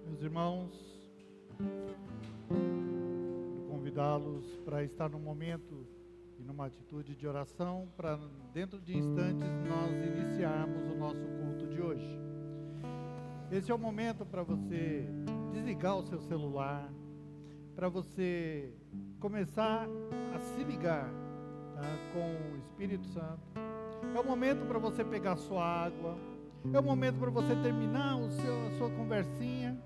Meus irmãos, quero convidá-los para estar num momento e numa atitude de oração, para dentro de instantes nós iniciarmos o nosso culto de hoje. Esse é o momento para você desligar o seu celular, para você começar a se ligar, tá, com o Espírito Santo. É o momento para você pegar sua água, é o momento para você terminar a sua conversinha,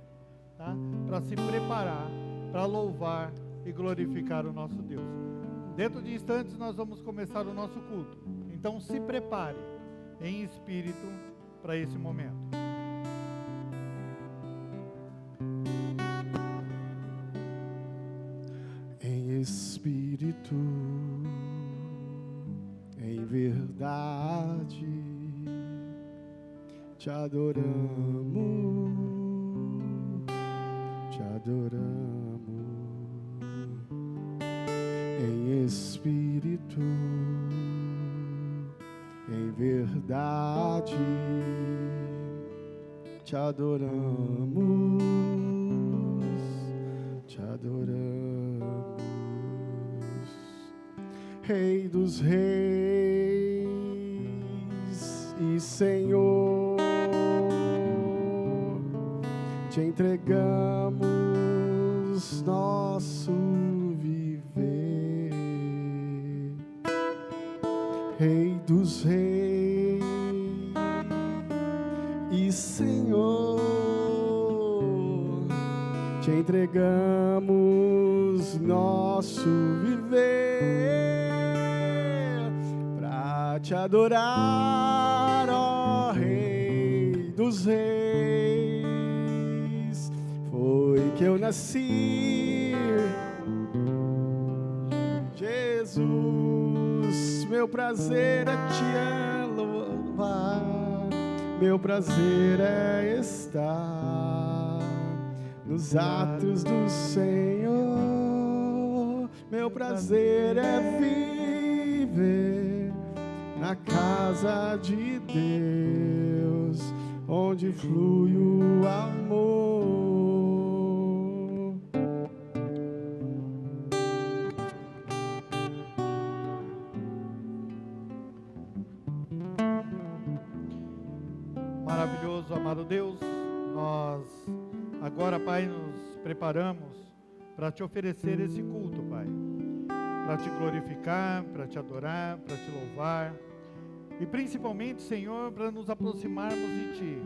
tá, para se preparar, para louvar e glorificar o nosso Deus. Dentro de instantes nós vamos começar o nosso culto. Então se prepare em espírito para esse momento. Em espírito, em verdade, te adoramos, te adoramos. Em espírito, em verdade, te adoramos, te adoramos. Rei dos reis e Senhor, te entregamos nosso viver. Rei dos reis e Senhor, te entregamos nosso viver para te adorar, ó Rei dos reis. Foi que eu nasci, Jesus, meu prazer é te louvar, meu prazer é estar nos atos do Senhor, meu prazer é viver na casa de Deus, onde flui o amor. Maravilhoso, amado Deus, nós agora, Pai, nos preparamos para te oferecer esse culto, Pai, para te glorificar, para te adorar, para te louvar e principalmente, Senhor, para nos aproximarmos de Ti.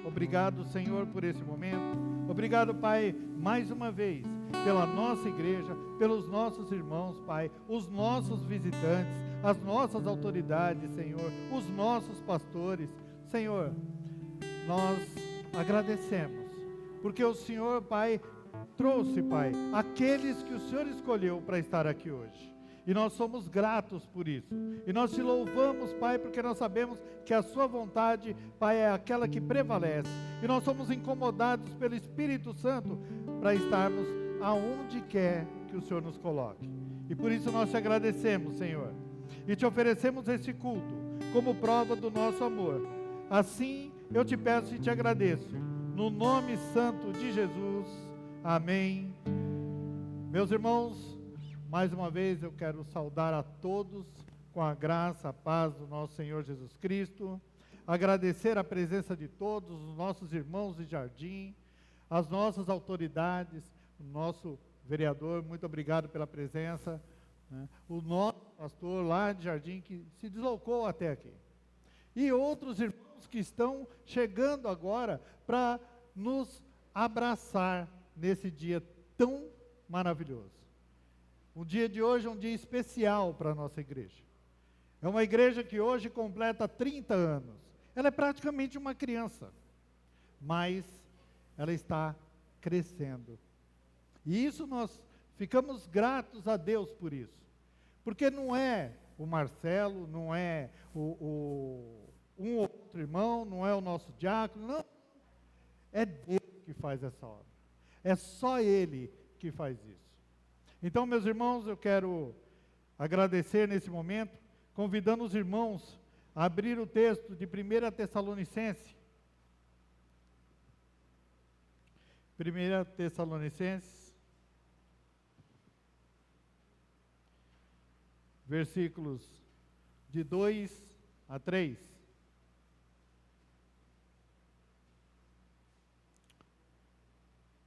Obrigado, Senhor, por esse momento. Obrigado, Pai, mais uma vez, pela nossa igreja, pelos nossos irmãos, Pai, os nossos visitantes, as nossas autoridades, Senhor, os nossos pastores. Senhor, nós agradecemos, porque o Senhor, Pai, trouxe, Pai, aqueles que o Senhor escolheu para estar aqui hoje. E nós somos gratos por isso. E nós te louvamos, Pai, porque nós sabemos que a sua vontade, Pai, é aquela que prevalece. E nós somos incomodados pelo Espírito Santo para estarmos aonde quer que o Senhor nos coloque. E por isso nós te agradecemos, Senhor. E te oferecemos esse culto como prova do nosso amor. Assim, eu te peço e te agradeço. No nome santo de Jesus. Amém. Meus irmãos, mais uma vez eu quero saudar a todos com a graça, a paz do nosso Senhor Jesus Cristo. Agradecer a presença de todos os nossos irmãos de Jardim, as nossas autoridades, o nosso vereador, muito obrigado pela presença, né? O nosso pastor lá de Jardim que se deslocou até aqui. E outros irmãos que estão chegando agora para nos abraçar nesse dia tão maravilhoso. O dia de hoje é um dia especial para a nossa igreja. É uma igreja que hoje completa 30 anos. Ela é praticamente uma criança, mas ela está crescendo. E isso nós ficamos gratos a Deus por isso. Porque não é o Marcelo, não é um outro outro irmão, não é o nosso diácono, não. É Deus que faz essa obra. É só Ele que faz isso. Então, meus irmãos, eu quero agradecer nesse momento, convidando os irmãos a abrir o texto de 1 Tessalonicenses. 1 Tessalonicenses, versículos de 2 a 3.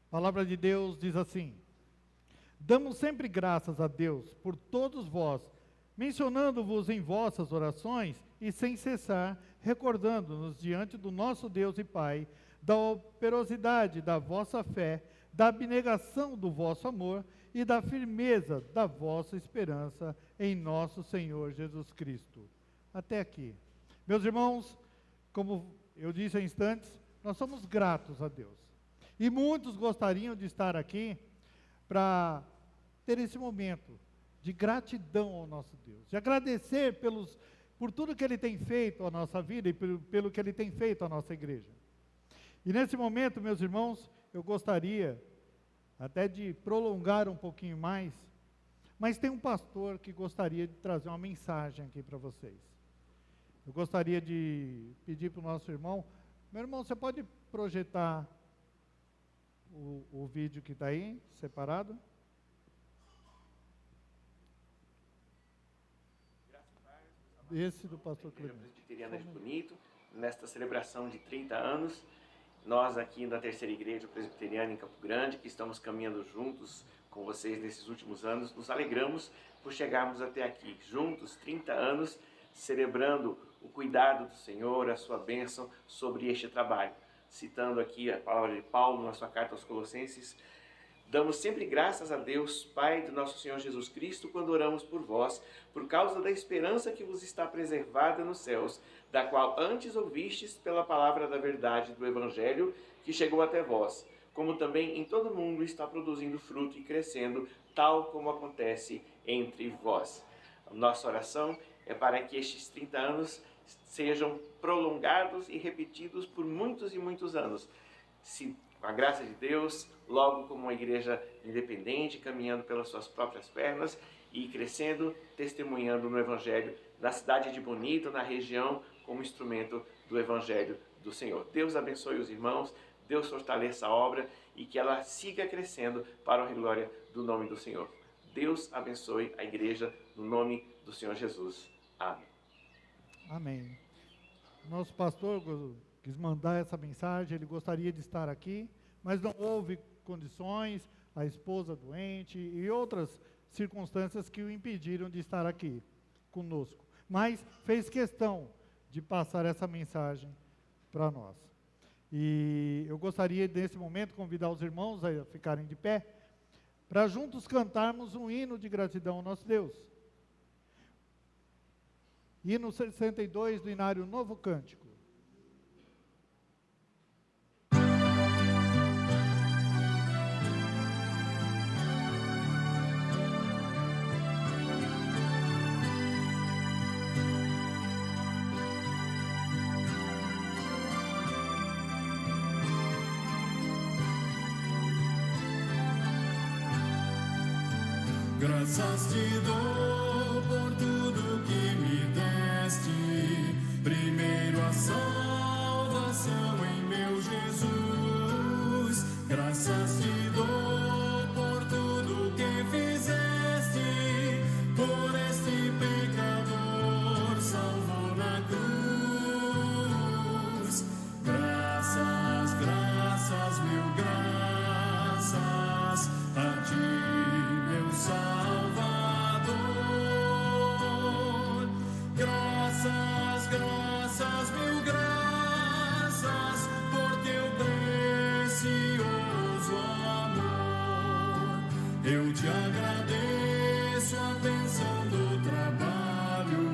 A palavra de Deus diz assim: damos sempre graças a Deus por todos vós, mencionando-vos em vossas orações e sem cessar, recordando-nos diante do nosso Deus e Pai, da operosidade da vossa fé, da abnegação do vosso amor e da firmeza da vossa esperança em nosso Senhor Jesus Cristo. Até aqui. Meus irmãos, como eu disse há instantes, nós somos gratos a Deus. E muitos gostariam de estar aqui para ter esse momento de gratidão ao nosso Deus, de agradecer por tudo que Ele tem feito à nossa vida e pelo que Ele tem feito à nossa igreja. E nesse momento, meus irmãos, eu gostaria até de prolongar um pouquinho mais, mas tem um pastor que gostaria de trazer uma mensagem aqui para vocês. Eu gostaria de pedir para o nosso irmão, meu irmão, você pode projetar o vídeo que está aí, separado? Esse do pastor Clemente. Presbiteriana de Bonito, nesta celebração de 30 anos, nós aqui da Terceira Igreja Presbiteriana em Campo Grande, que estamos caminhando juntos com vocês nesses últimos anos, nos alegramos por chegarmos até aqui, juntos, 30 anos, celebrando o cuidado do Senhor, a sua bênção sobre este trabalho. Citando aqui a palavra de Paulo na sua carta aos Colossenses, damos sempre graças a Deus, Pai do nosso Senhor Jesus Cristo, quando oramos por vós, por causa da esperança que vos está preservada nos céus, da qual antes ouvistes pela palavra da verdade do Evangelho, que chegou até vós, como também em todo o mundo está produzindo fruto e crescendo, tal como acontece entre vós. A nossa oração é para que estes 30 anos sejam prolongados e repetidos por muitos e muitos anos. Se, com a graça de Deus, logo como uma igreja independente, caminhando pelas suas próprias pernas e crescendo, testemunhando no Evangelho na cidade de Bonito, na região, como instrumento do Evangelho do Senhor. Deus abençoe os irmãos, Deus fortaleça a obra e que ela siga crescendo para a glória do nome do Senhor. Deus abençoe a igreja no nome do Senhor Jesus. Amém. Amém. Nosso pastor quis mandar essa mensagem, ele gostaria de estar aqui, mas não houve condições, a esposa doente e outras circunstâncias que o impediram de estar aqui conosco. Mas fez questão de passar essa mensagem para nós. E eu gostaria, nesse momento, convidar os irmãos a ficarem de pé, para juntos cantarmos um hino de gratidão ao nosso Deus. Hino 62 do Inário Novo Cântico. Graças te dou por tudo que me deste, primeiro a salvação em meu Jesus. Graças te dou por tudo que fizeste, por este pecador salvo na cruz. Graças, graças, mil graças a ti, meu Salvador. Graças, graças, mil graças por teu precioso amor. Eu te agradeço a bênção do trabalho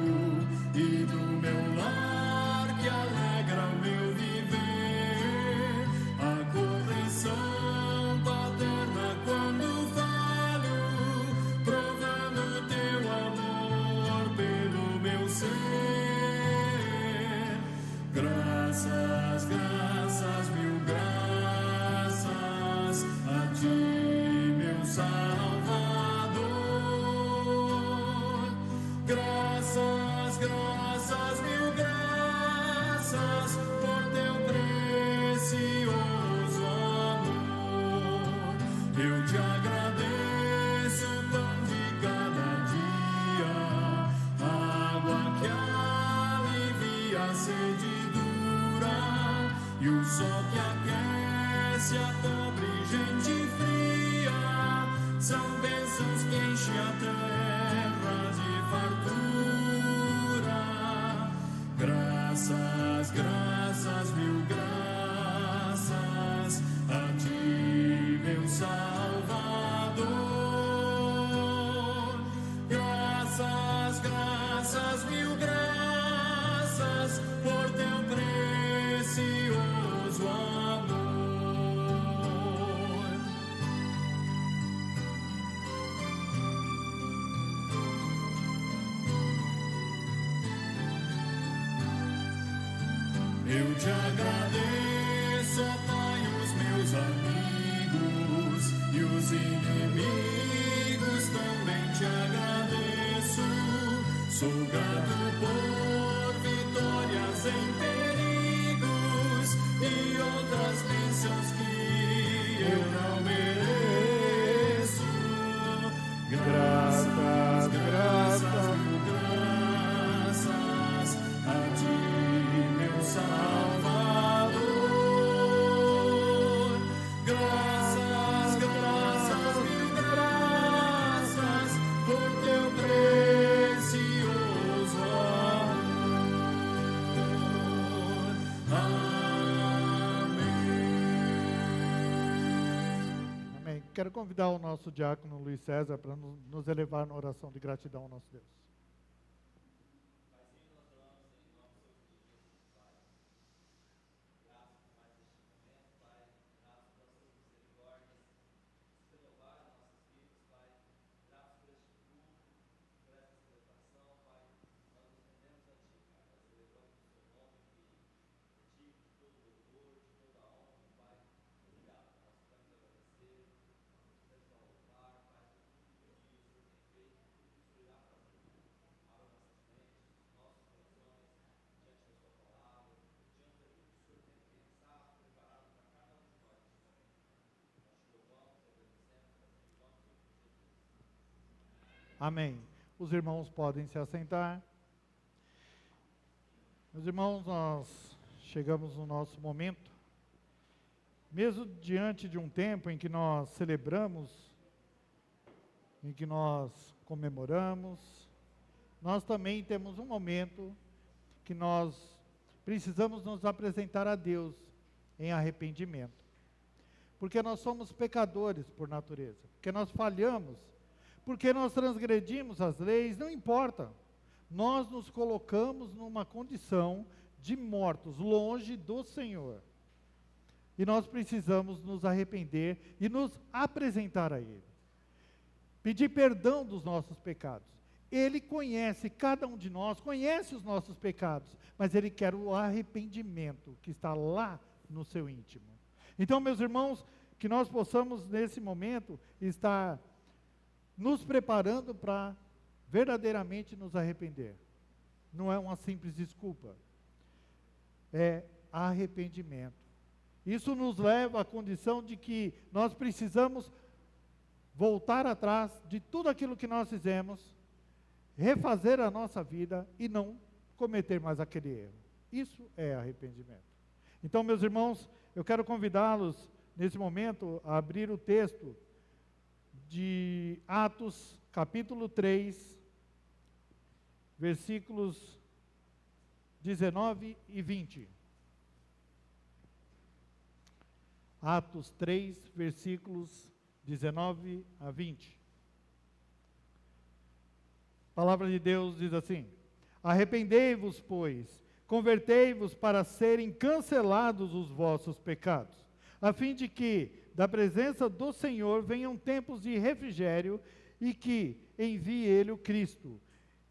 e do meu lar que alegra o meu viver. A correção paterna quando falho, provando teu amor pelo meu ser. graças, mil graças a ti, meu Salvador. Graças, mil graças por teu precioso amor. Eu te agradeço, pão de cada dia, água que alivia a sede dura e o sol que aquece a pobre gente fria. São bênçãos que enchem a terra de fartura. Graças, mil graças a ti, meu Salvador. Graças, mil graças por teu precioso amor. Eu te agradeço, ó Pai, os meus amigos e os inimigos também te agradeço. Sou grato por vitórias em perigos e outras bênçãos que eu não mereço. Graças, mil graças a ti, meu Salvador. Graças, mil graças por teu precioso amor. Amém. Amém. Quero convidar o nosso diácono Luiz César para nos elevar na oração de gratidão ao nosso Deus. Amém. Os irmãos podem se assentar. Meus irmãos, nós chegamos no nosso momento, mesmo diante de um tempo em que nós celebramos, em que nós comemoramos, nós também temos um momento que nós precisamos nos apresentar a Deus em arrependimento. Porque nós somos pecadores por natureza, porque nós falhamos, porque nós transgredimos as leis, não importa. Nós nos colocamos numa condição de mortos, longe do Senhor. E nós precisamos nos arrepender e nos apresentar a Ele. Pedir perdão dos nossos pecados. Ele conhece cada um de nós, conhece os nossos pecados, mas Ele quer o arrependimento que está lá no seu íntimo. Então, meus irmãos, que nós possamos nesse momento estar nos preparando para verdadeiramente nos arrepender. Não é uma simples desculpa, é arrependimento. Isso nos leva à condição de que nós precisamos voltar atrás de tudo aquilo que nós fizemos, refazer a nossa vida e não cometer mais aquele erro. Isso é arrependimento. Então, meus irmãos, eu quero convidá-los nesse momento a abrir o texto de Atos, capítulo 3, versículos 19 e 20. Atos 3, versículos 19 a 20. A palavra de Deus diz assim: arrependei-vos, pois, convertei-vos para serem cancelados os vossos pecados, a fim de que da presença do Senhor venham tempos de refrigério e que envie Ele o Cristo,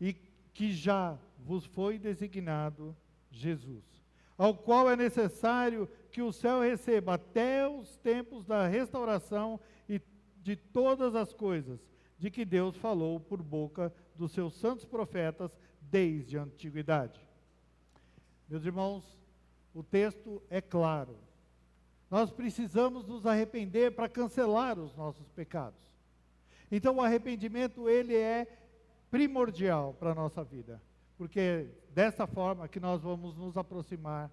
e que já vos foi designado Jesus, ao qual é necessário que o céu receba até os tempos da restauração e de todas as coisas, de que Deus falou por boca dos seus santos profetas desde a antiguidade. Meus irmãos, o texto é claro. Nós precisamos nos arrepender para cancelar os nossos pecados. Então o arrependimento, ele é primordial para a nossa vida, porque é dessa forma que nós vamos nos aproximar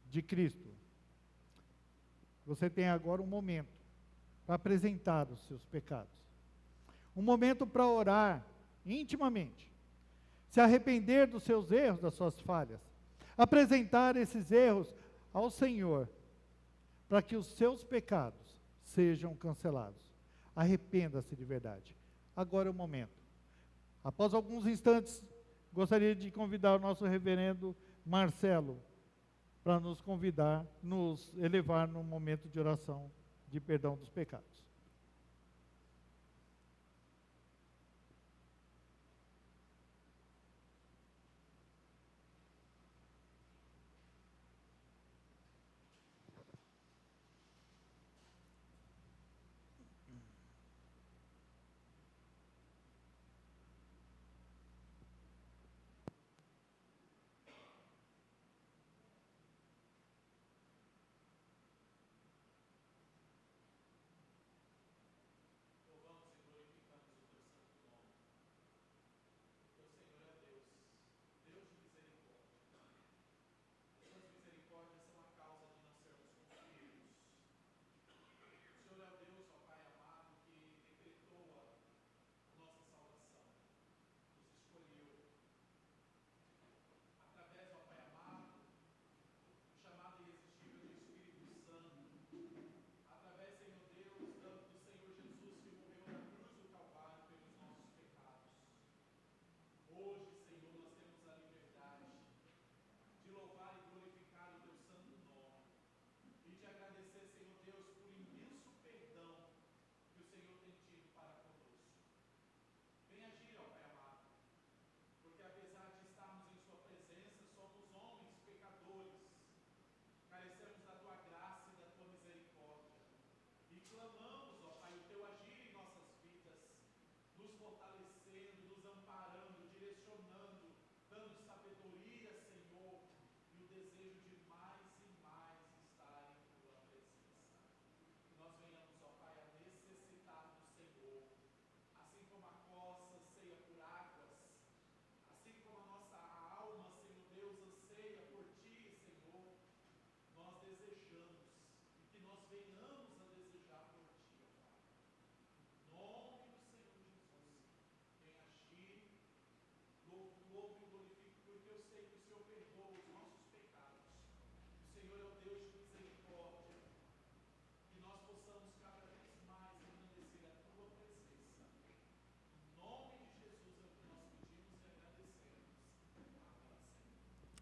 de Cristo. Você tem agora um momento para apresentar os seus pecados. Um momento para orar intimamente, se arrepender dos seus erros, das suas falhas, apresentar esses erros ao Senhor, para que os seus pecados sejam cancelados. Arrependa-se de verdade. Agora é o momento. Após alguns instantes, gostaria de convidar o nosso reverendo Marcelo para nos convidar, nos elevar num momento de oração de perdão dos pecados.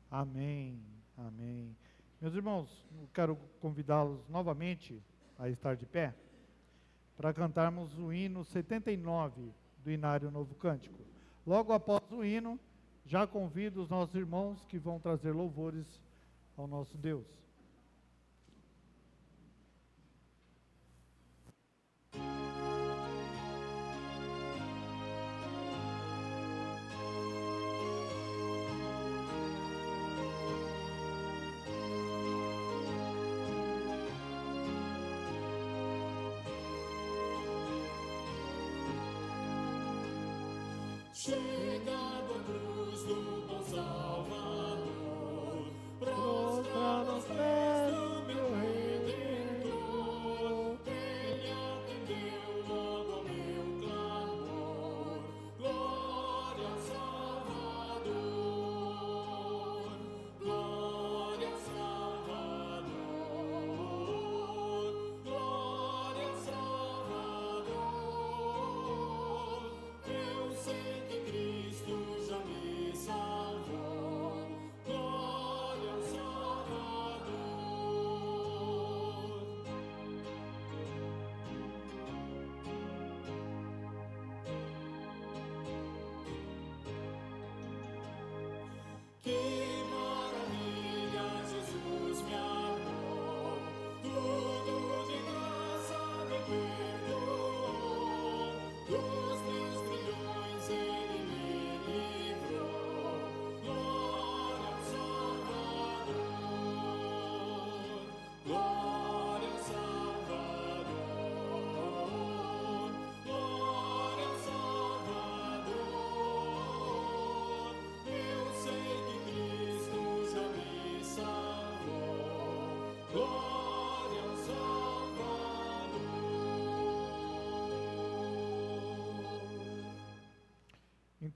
Amém, amém. Meus irmãos, eu quero convidá-los novamente a estar de pé, para cantarmos o hino 79 do Inário Novo Cântico. Logo após o hino, já convido os nossos irmãos que vão trazer louvores ao nosso Deus. Chegado à cruz do bom Salvador, prostrado aos pés do meu Redentor, Ele atendeu logo ao meu clamor. Glória ao Salvador, glória ao Salvador, glória ao Salvador. Eu sei que Cristo já me salvou.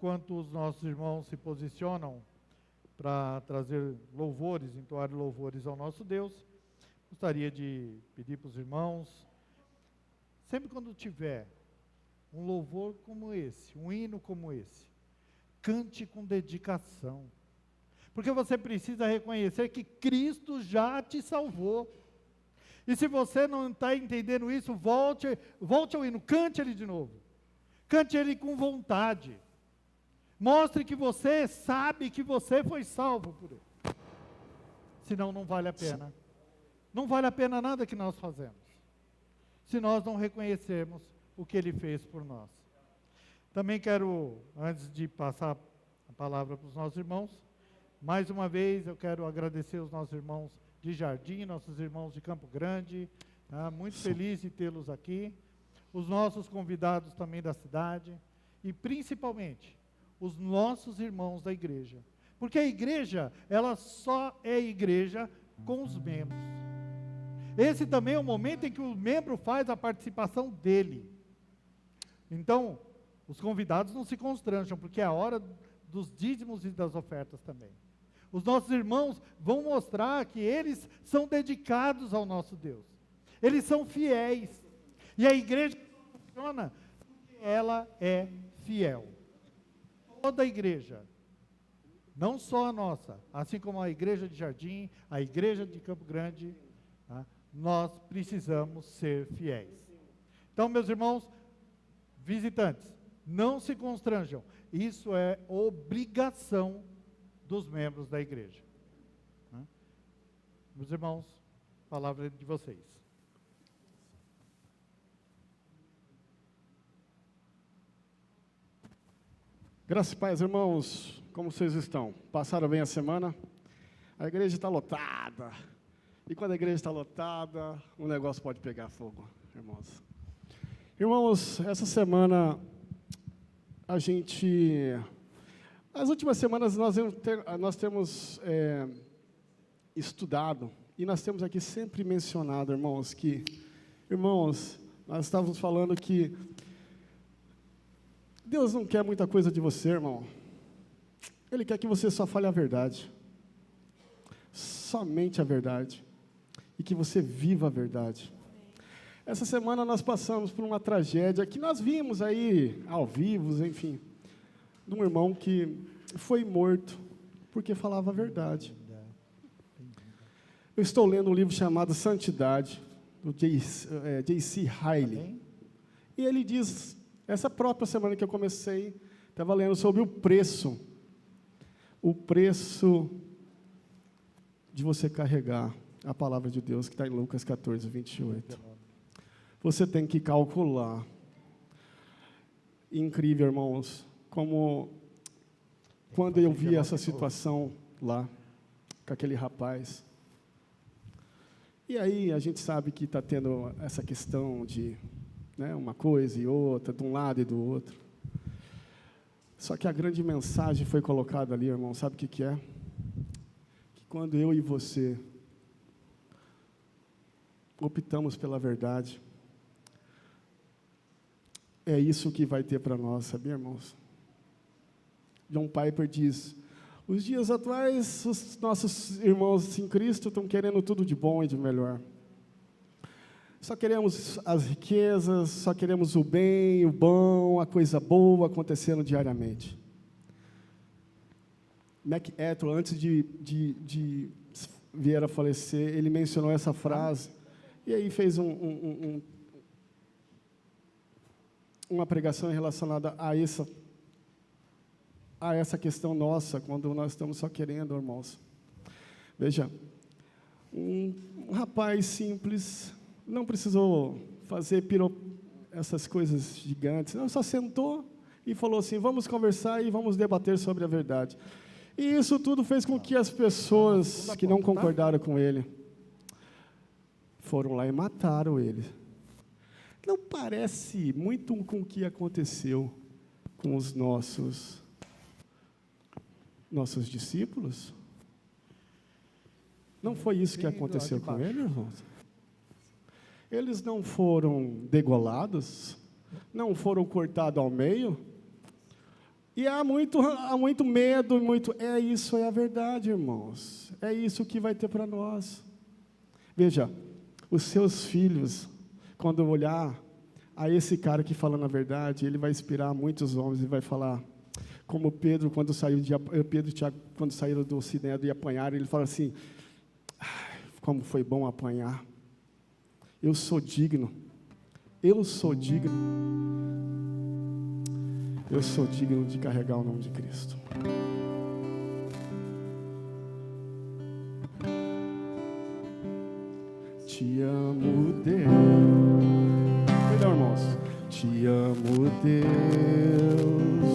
enquanto os nossos irmãos se posicionam para trazer louvores, entoar louvores ao nosso Deus, gostaria de pedir para os irmãos, sempre quando tiver um louvor como esse, um hino como esse, cante com dedicação, porque você precisa reconhecer que Cristo já te salvou. E se você não está entendendo isso, volte ao hino, cante ele de novo, cante ele com vontade, mostre que você sabe que você foi salvo por ele, senão não vale a pena, não vale a pena nada que nós fazemos, se nós não reconhecermos o que ele fez por nós. Também quero, antes de passar a palavra para os nossos irmãos, mais uma vez eu quero agradecer os nossos irmãos de Jardim, nossos irmãos de Campo Grande, muito feliz de tê-los aqui, os nossos convidados também da cidade, e principalmente os nossos irmãos da igreja, porque a igreja, ela só é igreja com os membros. Esse também é o momento em que o membro faz a participação dele. Então, os convidados não se constranjam, porque é a hora dos dízimos e das ofertas também. Os nossos irmãos vão mostrar que eles são dedicados ao nosso Deus. Eles são fiéis. E a igreja funciona porque ela é fiel. Toda a igreja, não só a nossa, assim como a igreja de Jardim, a igreja de Campo Grande, nós precisamos ser fiéis. Então, meus irmãos, visitantes, não se constranjam. Isso é obrigação dos membros da igreja. Meus irmãos, palavra de vocês. Graças e paz, irmãos, como vocês estão? Passaram bem a semana? A igreja está lotada. E quando a igreja está lotada, o negócio pode pegar fogo, irmãos. Irmãos, essa semana, as últimas semanas nós temos estudado, e nós temos aqui sempre mencionado, irmãos, nós estávamos falando que Deus não quer muita coisa de você, irmão. Ele quer que você só fale a verdade. Somente a verdade. E que você viva a verdade. Essa semana nós passamos por uma tragédia que nós vimos aí, ao vivo, enfim, de um irmão que foi morto porque falava a verdade. Eu estou lendo um livro chamado Santidade, do J.C. Ryle. E ele diz, essa própria semana que eu comecei, estava lendo sobre o preço de você carregar a palavra de Deus, que está em Lucas 14, 28. Você tem que calcular. Incrível, irmãos, como quando eu vi essa situação lá, com aquele rapaz, e aí a gente sabe que está tendo essa questão de uma coisa e outra, de um lado e do outro. Só que a grande mensagem foi colocada ali, irmão, sabe o que é? Que quando eu e você optamos pela verdade, é isso que vai ter para nós, sabia, irmãos? John Piper diz, os dias atuais, os nossos irmãos em Cristo estão querendo tudo de bom e de melhor. Só queremos as riquezas, só queremos o bem, o bom, a coisa boa acontecendo diariamente. MacArthur, antes de vier a falecer, ele mencionou essa frase, e aí fez uma pregação relacionada a essa questão nossa, quando nós estamos só querendo, irmãos. Veja, um rapaz simples, não precisou fazer essas coisas gigantes, não, só sentou e falou assim, vamos conversar e vamos debater sobre a verdade. E isso tudo fez com que as pessoas que não concordaram com ele foram lá e mataram ele. Não parece muito com o que aconteceu com os nossos discípulos? Não foi isso que aconteceu com eles, irmãos? Eles não foram degolados? Não foram cortados ao meio? E há muito medo, isso é a verdade, irmãos. É isso que vai ter para nós. Veja, os seus filhos, quando olhar a esse cara que falando a verdade, ele vai inspirar muitos homens e vai falar, como Pedro, quando Pedro e Tiago, quando saíram do Sinédrio e apanharam, ele fala assim, como foi bom apanhar. Eu sou digno de carregar o nome de Cristo. Te amo, Deus. Perdão, irmãos. Te amo, Deus.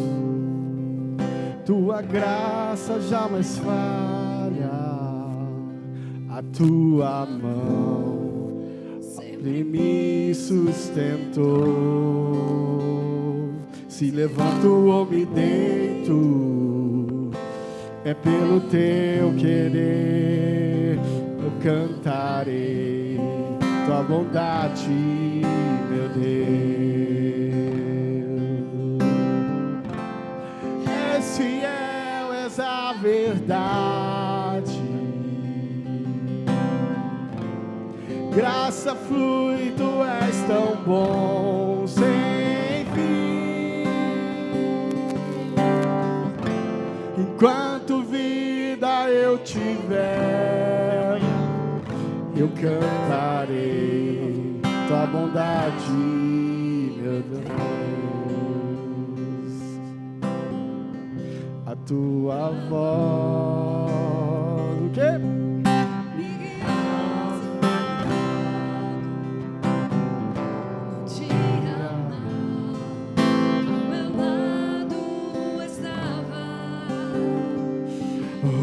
Tua graça jamais falha. A tua mão sempre me sustentou. Se levanto ou me deito, é pelo teu querer. Eu cantarei tua bondade, meu Deus. És fiel, és a verdade. Graça flui, tu és tão bom, sem fim. Enquanto vida eu tiver, eu cantarei tua bondade, meu Deus. A tua voz, o quê?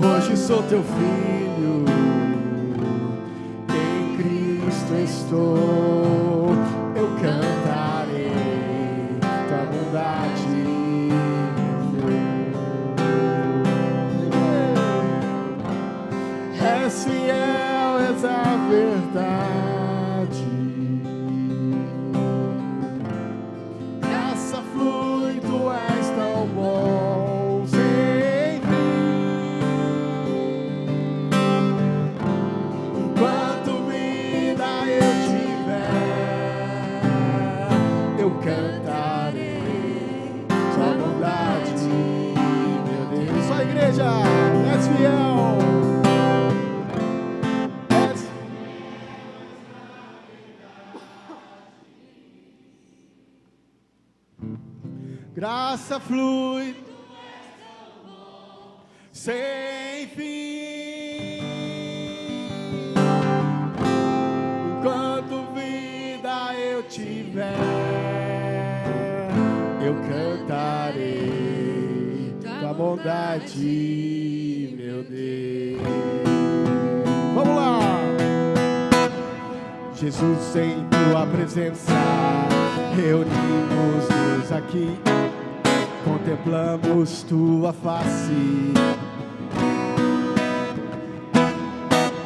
Hoje sou teu filho, em Cristo estou, eu cantarei tua bondade. És fiel, és a verdade. Graça flui, tu és tão bom. Igreja, és fiel. Graça flui sem fim. Enquanto vida eu tiver, eu cantarei tua bondade, meu Deus. Vamos lá! Jesus, em tua presença, reunimos-nos aqui, contemplamos tua face.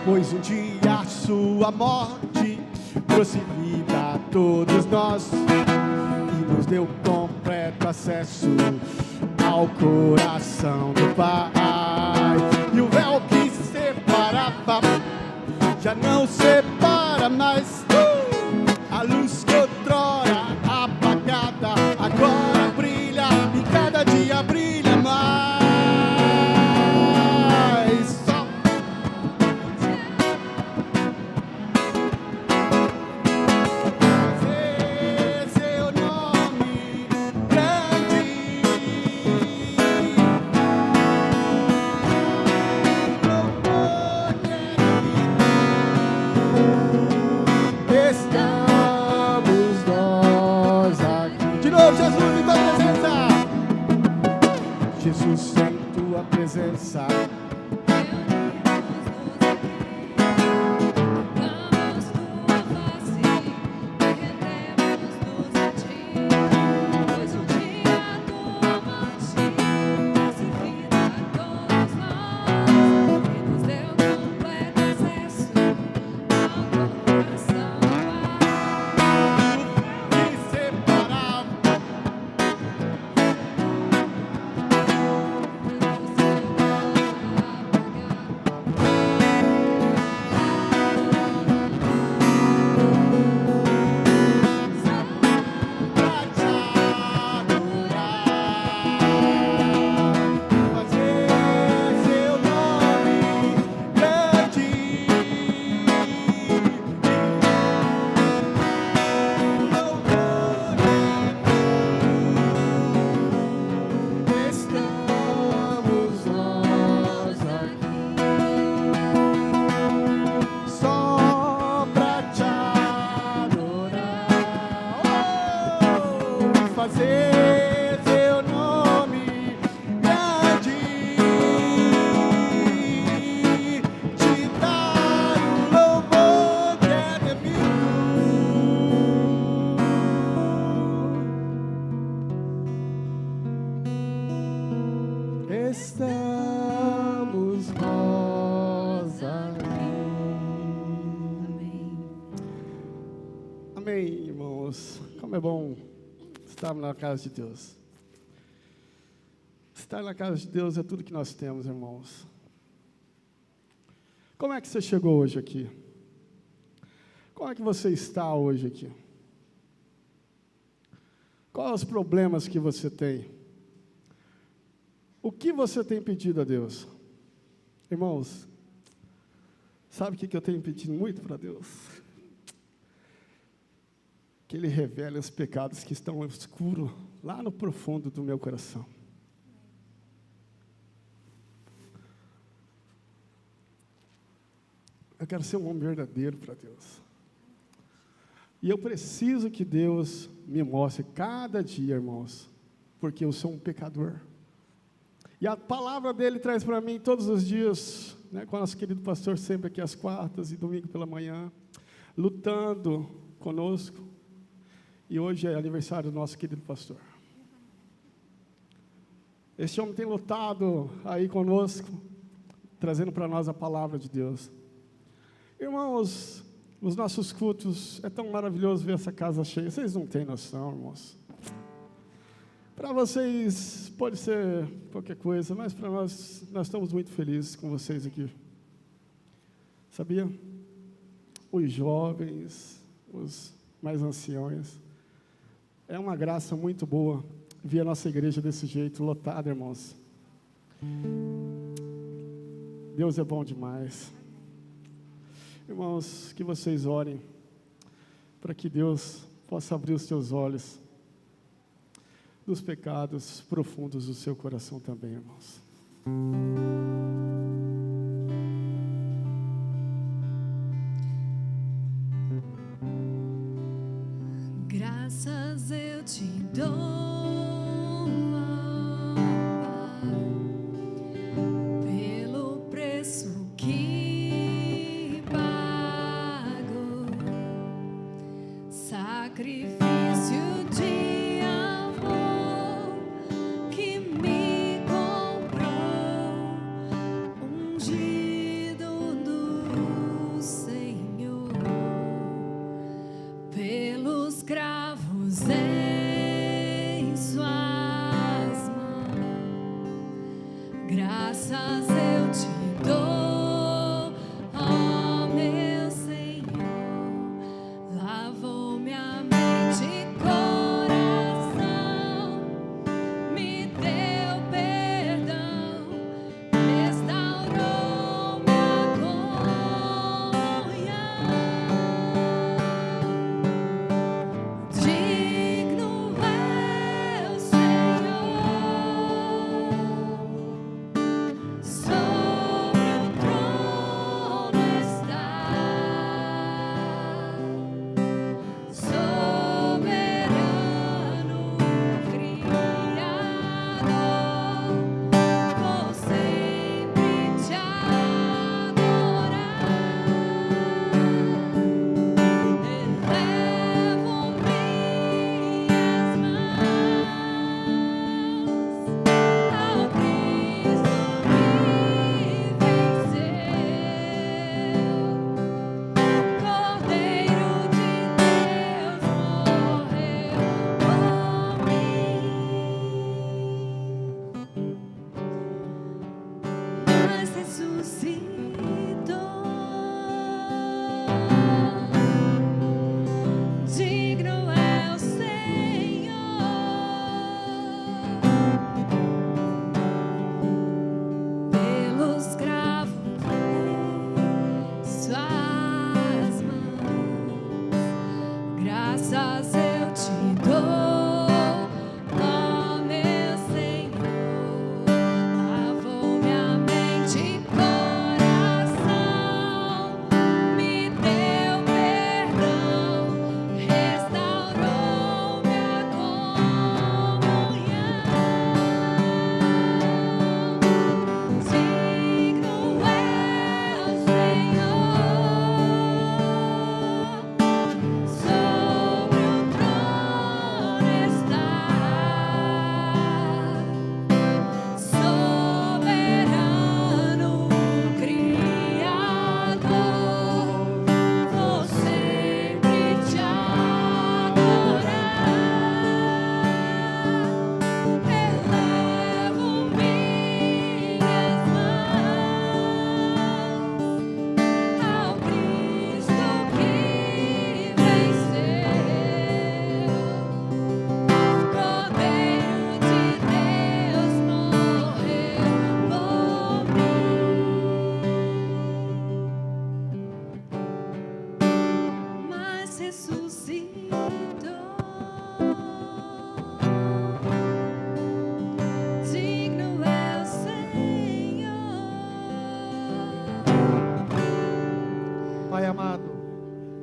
Pois um dia a sua morte trouxe vida a todos nós e nos deu completo acesso ao coração do Pai. E o véu que separava já não separa mais. A luz que outrora apagada agora brilha e cada dia brilha mais. Só seu nome grande. Estamos nós aqui. De novo, Jesus, em tua presença. Jesus, em tua presença. Amém, irmãos. Como é bom estar na casa de Deus. Estar na casa de Deus é tudo que nós temos, irmãos. Como é que você chegou hoje aqui? Como é que você está hoje aqui? Quais os problemas que você tem? O que você tem pedido a Deus? Irmãos, sabe o que eu tenho pedido muito para Deus? Que Ele revele os pecados que estão escuros lá no profundo do meu coração. Eu quero ser um homem verdadeiro para Deus. E eu preciso que Deus me mostre cada dia, irmãos, porque eu sou um pecador. E a palavra dele traz para mim todos os dias, né, com o nosso querido pastor sempre aqui às quartas e domingo pela manhã, lutando conosco. E hoje é aniversário do nosso querido pastor. Este homem tem lutado aí conosco, trazendo para nós a palavra de Deus. Irmãos, os nossos cultos, é tão maravilhoso ver essa casa cheia. Vocês não têm noção, irmãos. Para vocês pode ser qualquer coisa, mas para nós estamos muito felizes com vocês aqui. Sabia? Os jovens, os mais anciões. É uma graça muito boa ver a nossa igreja desse jeito, lotada, irmãos. Deus é bom demais. Irmãos, que vocês orem para que Deus possa abrir os seus olhos dos pecados profundos do seu coração também, irmãos. Graças eu te dou. Coração.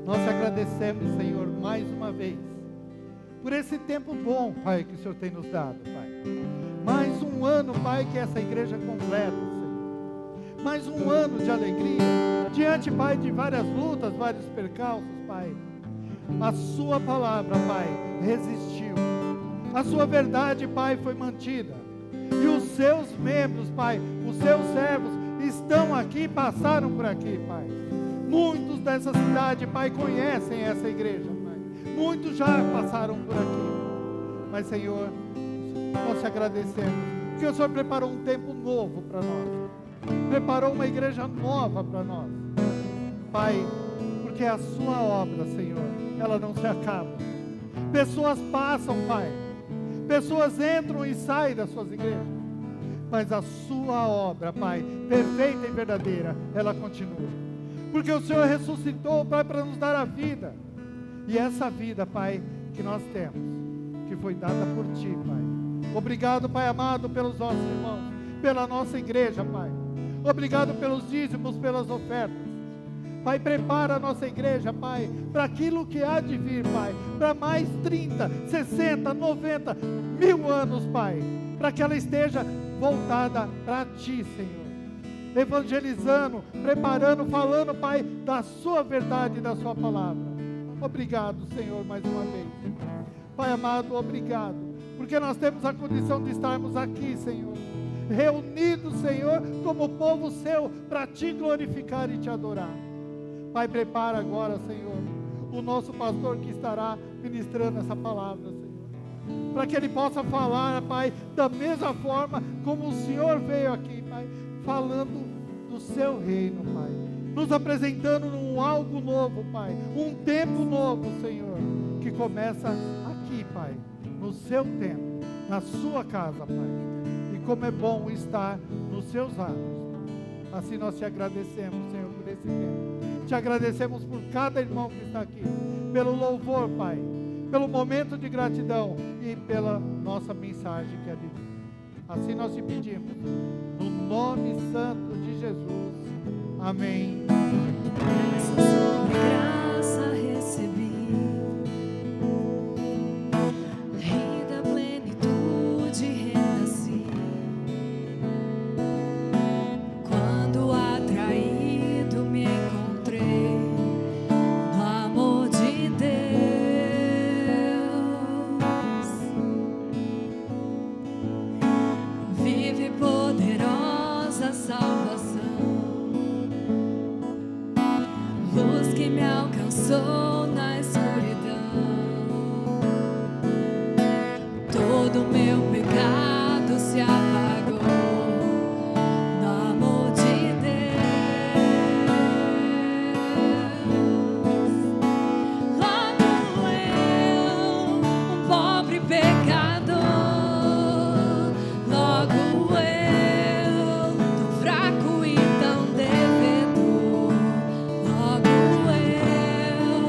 Nós te agradecemos, Senhor, mais uma vez, por esse tempo bom, Pai, que o Senhor tem nos dado, Pai. Mais um ano, Pai, que essa igreja completa, Senhor. Mais um ano de alegria, diante, Pai, de várias lutas, vários percalços, Pai. A sua palavra, Pai, resistiu. A sua verdade, Pai, foi mantida. E os seus membros, Pai, os seus servos, estão aqui, passaram por aqui, Pai. Muitos dessa cidade, Pai, conhecem essa igreja, Pai. Muitos já passaram por aqui. Mas, Senhor, nós te agradecemos, porque o Senhor preparou um tempo novo para nós. Preparou uma igreja nova para nós. Pai, porque a sua obra, Senhor, ela não se acaba. Pessoas passam, Pai. Pessoas entram e saem das suas igrejas. Mas a sua obra, Pai, perfeita e verdadeira, ela continua. Porque o Senhor ressuscitou, Pai, para nos dar a vida. E essa vida, Pai, que nós temos, que foi dada por Ti, Pai. Obrigado, Pai amado, pelos nossos irmãos, pela nossa igreja, Pai. Obrigado pelos dízimos, pelas ofertas. Pai, prepara a nossa igreja, Pai, para aquilo que há de vir, Pai. Para mais 30, 60, 90, 1000 anos, Pai. Para que ela esteja voltada para Ti, Senhor. Evangelizando, preparando, falando, Pai, da Sua verdade e da Sua palavra. Obrigado, Senhor, mais uma vez. Pai amado, obrigado, porque nós temos a condição de estarmos aqui, Senhor, reunidos, Senhor, como povo Seu, para Te glorificar e Te adorar. Pai, prepara agora, Senhor, o nosso pastor que estará ministrando essa palavra, Senhor, para que ele possa falar, Pai, da mesma forma como o Senhor veio aqui, Pai, falando do Seu reino, Pai, nos apresentando algo novo, Pai, um tempo novo, Senhor, que começa aqui, Pai, no Seu tempo, na Sua casa, Pai, e como é bom estar nos Seus atos. Assim nós Te agradecemos, Senhor, por esse tempo. Te agradecemos por cada irmão que está aqui, pelo louvor, Pai, pelo momento de gratidão e pela nossa mensagem que é de vida. Assim nós Te pedimos, no nome santo de Jesus. Amém. Graça sobre graça recebi, Rei da plenitude renasci. Quando atraído me encontrei no amor de Deus, vive poderosa salvação, luz que me alcançou na escuridão. Todo meu pecado se apagou no amor de Deus. Logo eu, um pobre pecador, logo eu, tão fraco e tão devedor, logo eu,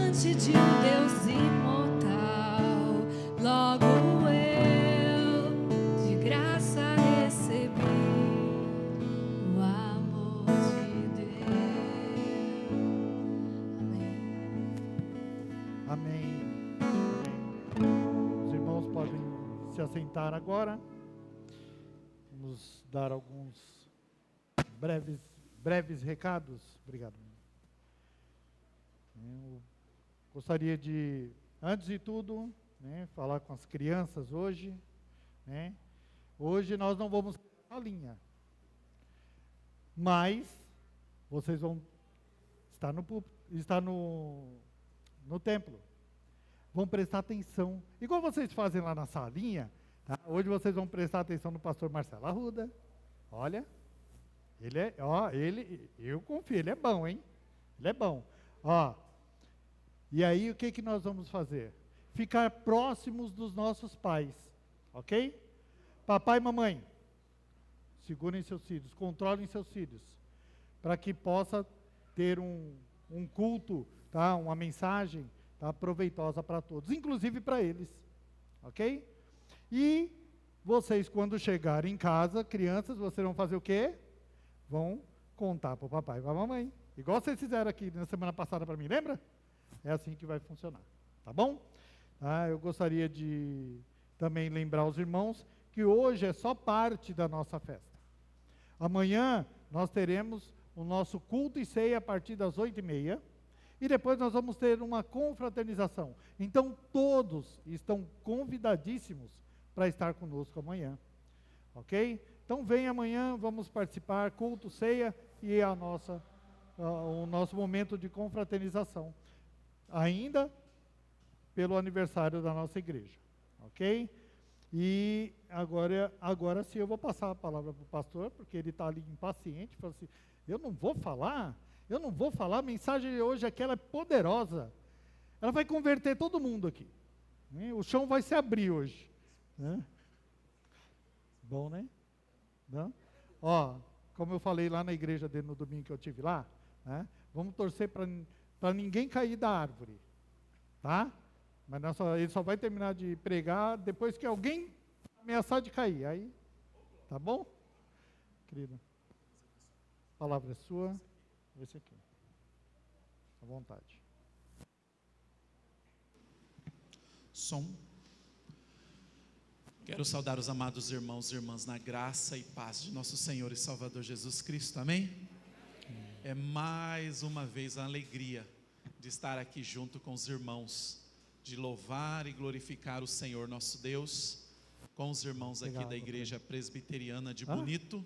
diante de um Deus imortal. Logo eu de graça recebi o amor de Deus. Amém. Amém. Os irmãos podem se assentar agora. Vamos dar alguns breves recados. Obrigado. Eu gostaria de, antes de tudo, falar com as crianças hoje. Hoje nós não vamos na linha, mas vocês vão estar no templo. Vão prestar atenção, igual vocês fazem lá na salinha. Tá? Hoje vocês vão prestar atenção no pastor Marcelo Arruda. Olha, eu confio, ele é bom, hein? Ele é bom. E aí o que nós vamos fazer? Ficar próximos dos nossos pais, ok? Papai e mamãe, segurem seus filhos, controlem seus filhos, para que possa ter um culto, tá? Uma mensagem, tá? Proveitosa para todos, inclusive para eles, ok? E vocês, quando chegarem em casa, crianças, vocês vão fazer o quê? Vão contar para o papai e para a mamãe. Igual vocês fizeram aqui na semana passada para mim, lembra? É assim que vai funcionar, tá bom? Eu gostaria de também lembrar os irmãos que hoje é só parte da nossa festa. Amanhã nós teremos o nosso culto e ceia a partir das 8h30. E depois nós vamos ter uma confraternização. Então todos estão convidadíssimos para estar conosco amanhã. Ok? Então vem amanhã, vamos participar, culto, ceia e o nosso momento de confraternização. Ainda pelo aniversário da nossa igreja. Ok? E agora sim eu vou passar a palavra para o pastor, porque ele está ali impaciente, fala assim, eu não vou falar, a mensagem de hoje aqui ela é poderosa. Ela vai converter todo mundo aqui. O chão vai se abrir hoje. Bom, né? Não? Como eu falei lá na igreja dele no domingo que eu tive lá, vamos torcer para ninguém cair da árvore. Tá? Mas ele só vai terminar de pregar depois que alguém ameaçar de cair. Aí, tá bom? Querido, a palavra é sua. Esse aqui. À vontade. Som. Quero saudar os amados irmãos e irmãs na graça e paz de nosso Senhor e Salvador Jesus Cristo. Amém? É mais uma vez a alegria de estar aqui junto com os irmãos, de louvar e glorificar o Senhor nosso Deus, com os irmãos aqui da Igreja Presbiteriana de Bonito,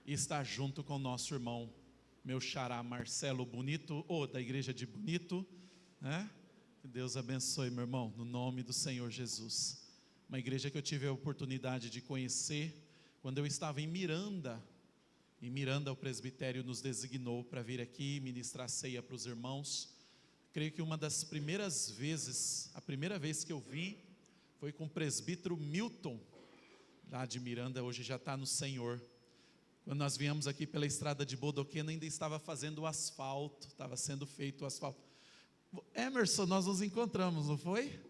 e estar junto com o nosso irmão, meu xará Marcelo Bonito, da Igreja de Bonito, Que Deus abençoe, meu irmão, no nome do Senhor Jesus. Uma igreja que eu tive a oportunidade de conhecer quando eu estava em Miranda. Em Miranda, o presbitério nos designou para vir aqui ministrar ceia para os irmãos. Creio que uma das primeiras vezes, a primeira vez que eu vi, foi com o presbítero Milton, lá de Miranda, hoje já está no Senhor. Quando nós viemos aqui pela estrada de Bodoquena, ainda estava fazendo o asfalto, estava sendo feito o asfalto. Emerson, nós nos encontramos, não foi?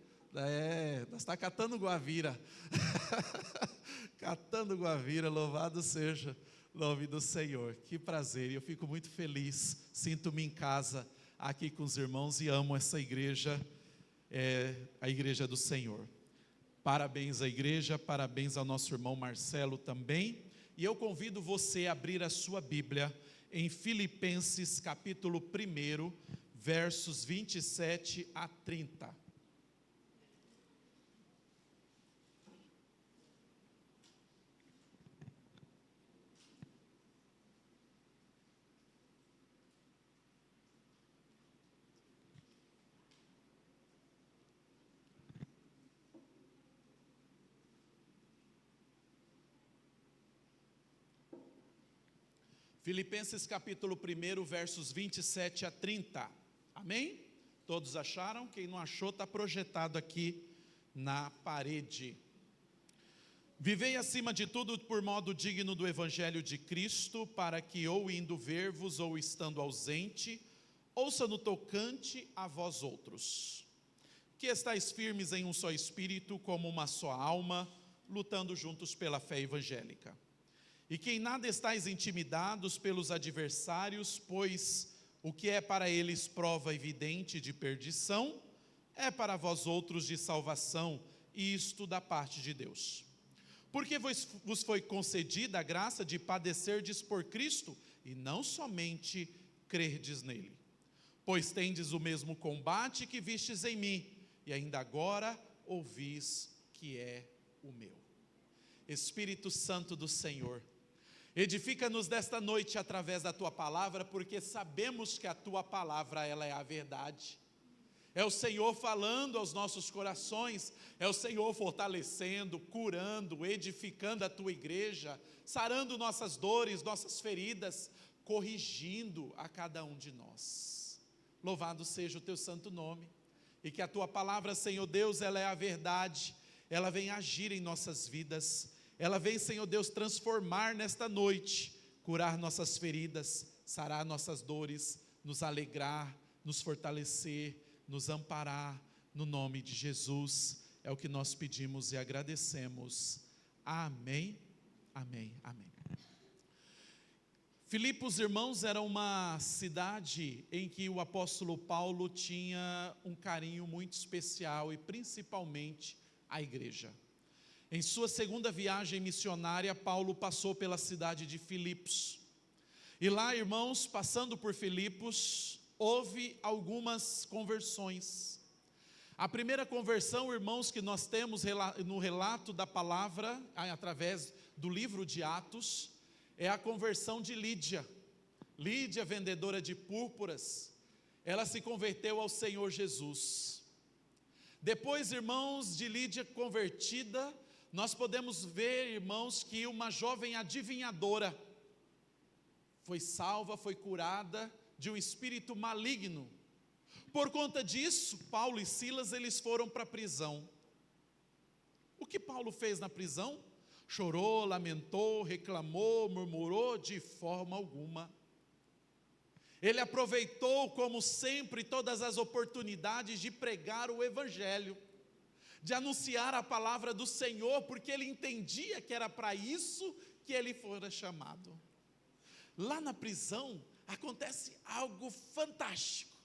Nós está catando Guavira. Catando Guavira, louvado seja o nome do Senhor. Que prazer, e eu fico muito feliz, sinto-me em casa aqui com os irmãos e amo essa igreja, a igreja do Senhor. Parabéns à igreja, parabéns ao nosso irmão Marcelo também. E eu convido você a abrir a sua Bíblia em Filipenses capítulo 1, versos 27 a 30. Filipenses capítulo 1, versos 27 a 30. Amém? Todos acharam? Quem não achou está projetado aqui na parede. Vivei acima de tudo por modo digno do Evangelho de Cristo, para que ou indo ver-vos ou estando ausente, ouça no tocante a vós outros, que estáis firmes em um só espírito, como uma só alma, lutando juntos pela fé evangélica. E que em nada estáis intimidados pelos adversários, pois o que é para eles prova evidente de perdição, é para vós outros de salvação, e isto da parte de Deus. Porque vos foi concedida a graça de padecerdes por Cristo, e não somente crerdes nele. Pois tendes o mesmo combate que vistes em mim, e ainda agora ouvis que é o meu. Espírito Santo do Senhor, edifica-nos desta noite através da Tua palavra, porque sabemos que a Tua palavra, ela é a verdade. É o Senhor falando aos nossos corações, é o Senhor fortalecendo, curando, edificando a Tua igreja, sarando nossas dores, nossas feridas, corrigindo a cada um de nós. Louvado seja o Teu santo nome, e que a Tua palavra, Senhor Deus, ela é a verdade, ela vem agir em nossas vidas, ela vem, Senhor Deus, transformar nesta noite, curar nossas feridas, sarar nossas dores, nos alegrar, nos fortalecer, nos amparar, no nome de Jesus, é o que nós pedimos e agradecemos. Amém, amém, amém. Filipos, irmãos, era uma cidade em que o apóstolo Paulo tinha um carinho muito especial, e principalmente a igreja. Em sua segunda viagem missionária, Paulo passou pela cidade de Filipos, e lá, irmãos, passando por Filipos, houve algumas conversões. A primeira conversão, irmãos, que nós temos no relato da palavra, através do livro de Atos, é a conversão de Lídia. Lídia, vendedora de púrpuras, ela se converteu ao Senhor Jesus. Depois, irmãos, de Lídia convertida, nós podemos ver, irmãos, que uma jovem adivinhadora foi salva, foi curada de um espírito maligno. Por conta disso, Paulo e Silas, eles foram para a prisão. O que Paulo fez na prisão? Chorou, lamentou, reclamou, murmurou? De forma alguma. Ele aproveitou, como sempre, todas as oportunidades de pregar o evangelho, de anunciar a palavra do Senhor, porque ele entendia que era para isso que ele fora chamado. Lá na prisão acontece algo fantástico.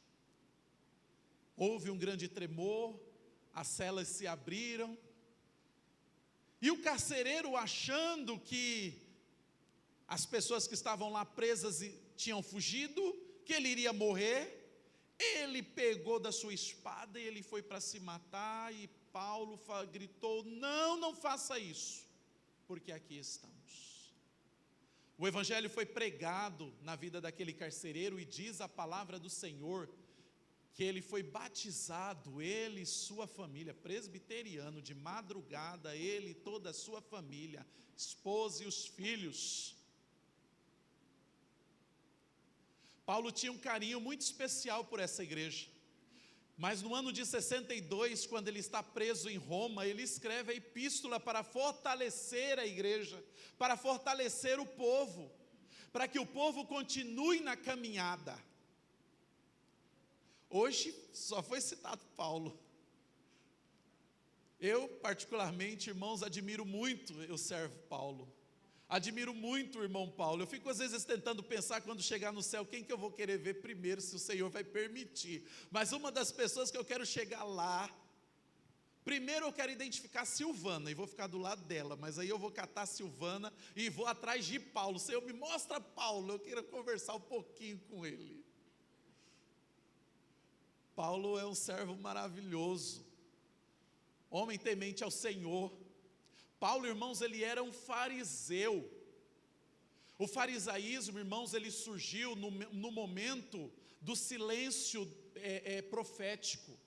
Houve um grande tremor, as celas se abriram, e o carcereiro, achando que as pessoas que estavam lá presas tinham fugido, que ele iria morrer, ele pegou da sua espada e ele foi para se matar, e Paulo gritou: não faça isso, porque aqui estamos. O evangelho foi pregado na vida daquele carcereiro, e diz a palavra do Senhor, que ele foi batizado, ele e sua família, presbiteriano, de madrugada, ele e toda a sua família, esposa e os filhos. Paulo tinha um carinho muito especial por essa igreja, mas no ano de 62, quando ele está preso em Roma, ele escreve a epístola para fortalecer a igreja, para fortalecer o povo, para que o povo continue na caminhada. Hoje só foi citado Paulo. Eu, particularmente, irmãos, admiro muito o servo Paulo. Admiro muito o irmão Paulo. Eu fico às vezes tentando pensar, quando chegar no céu, quem que eu vou querer ver primeiro, se o Senhor vai permitir. Mas uma das pessoas que eu quero chegar lá, primeiro eu quero identificar a Silvana, e vou ficar do lado dela, mas aí eu vou catar a Silvana e vou atrás de Paulo. Senhor, me mostra Paulo, eu quero conversar um pouquinho com ele. Paulo é um servo maravilhoso, homem temente ao Senhor. Paulo, irmãos, ele era um fariseu. O farisaísmo, irmãos, ele surgiu no momento do silêncio profético.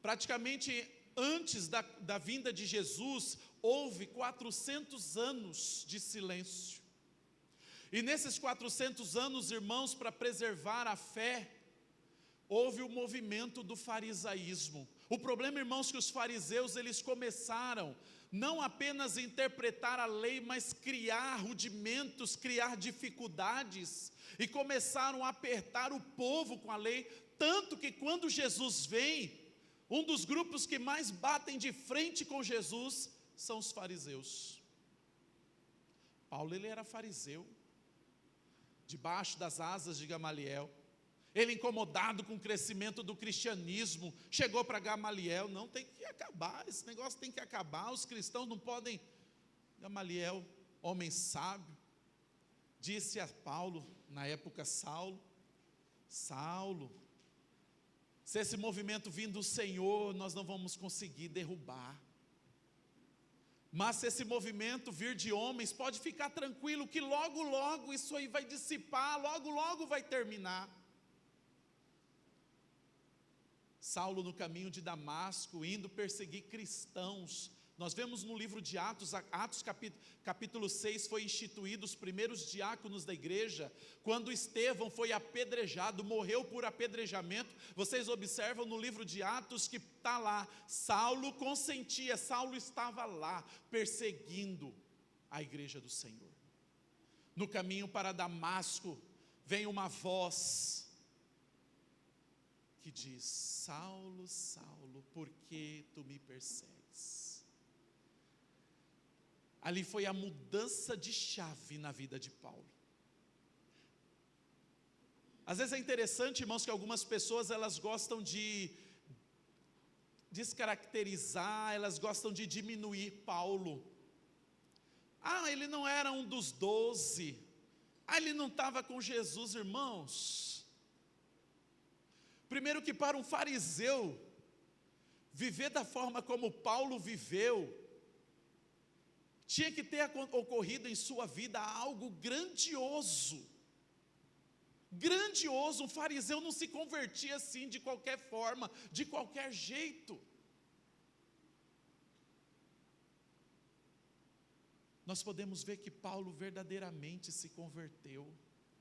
Praticamente antes da vinda de Jesus, houve 400 anos de silêncio. E nesses 400 anos, irmãos, para preservar a fé, houve o movimento do farisaísmo, O problema, irmãos, que os fariseus, eles começaram não apenas a interpretar a lei, mas criar rudimentos, criar dificuldades, e começaram a apertar o povo com a lei, tanto que quando Jesus vem, um dos grupos que mais batem de frente com Jesus são os fariseus. Paulo, ele era fariseu, debaixo das asas de Gamaliel. Ele, incomodado com o crescimento do cristianismo, chegou para Gamaliel: não, tem que acabar, esse negócio tem que acabar, os cristãos não podem. Gamaliel, homem sábio, disse a Paulo, na época Saulo: Saulo, se esse movimento vir do Senhor, nós não vamos conseguir derrubar. Mas se esse movimento vir de homens, pode ficar tranquilo que logo, logo isso aí vai dissipar, logo, logo vai terminar. Saulo, no caminho de Damasco, indo perseguir cristãos. Nós vemos no livro de Atos, capítulo 6, foi instituído os primeiros diáconos da igreja, quando Estevão foi apedrejado, morreu por apedrejamento. Vocês observam no livro de Atos que está lá, Saulo consentia, Saulo estava lá, perseguindo a igreja do Senhor. No caminho para Damasco, vem uma voz que diz: Saulo, Saulo, por que tu me persegues? Ali foi a mudança de chave na vida de Paulo. Às vezes é interessante, irmãos, que algumas pessoas, elas gostam de descaracterizar, elas gostam de diminuir Paulo. Ah, ele não era um dos 12. Ah, ele não estava com Jesus, irmãos. Primeiro que para um fariseu, viver da forma como Paulo viveu, tinha que ter ocorrido em sua vida algo grandioso. Grandioso, um fariseu não se convertia assim de qualquer forma, de qualquer jeito. Nós podemos ver que Paulo verdadeiramente se converteu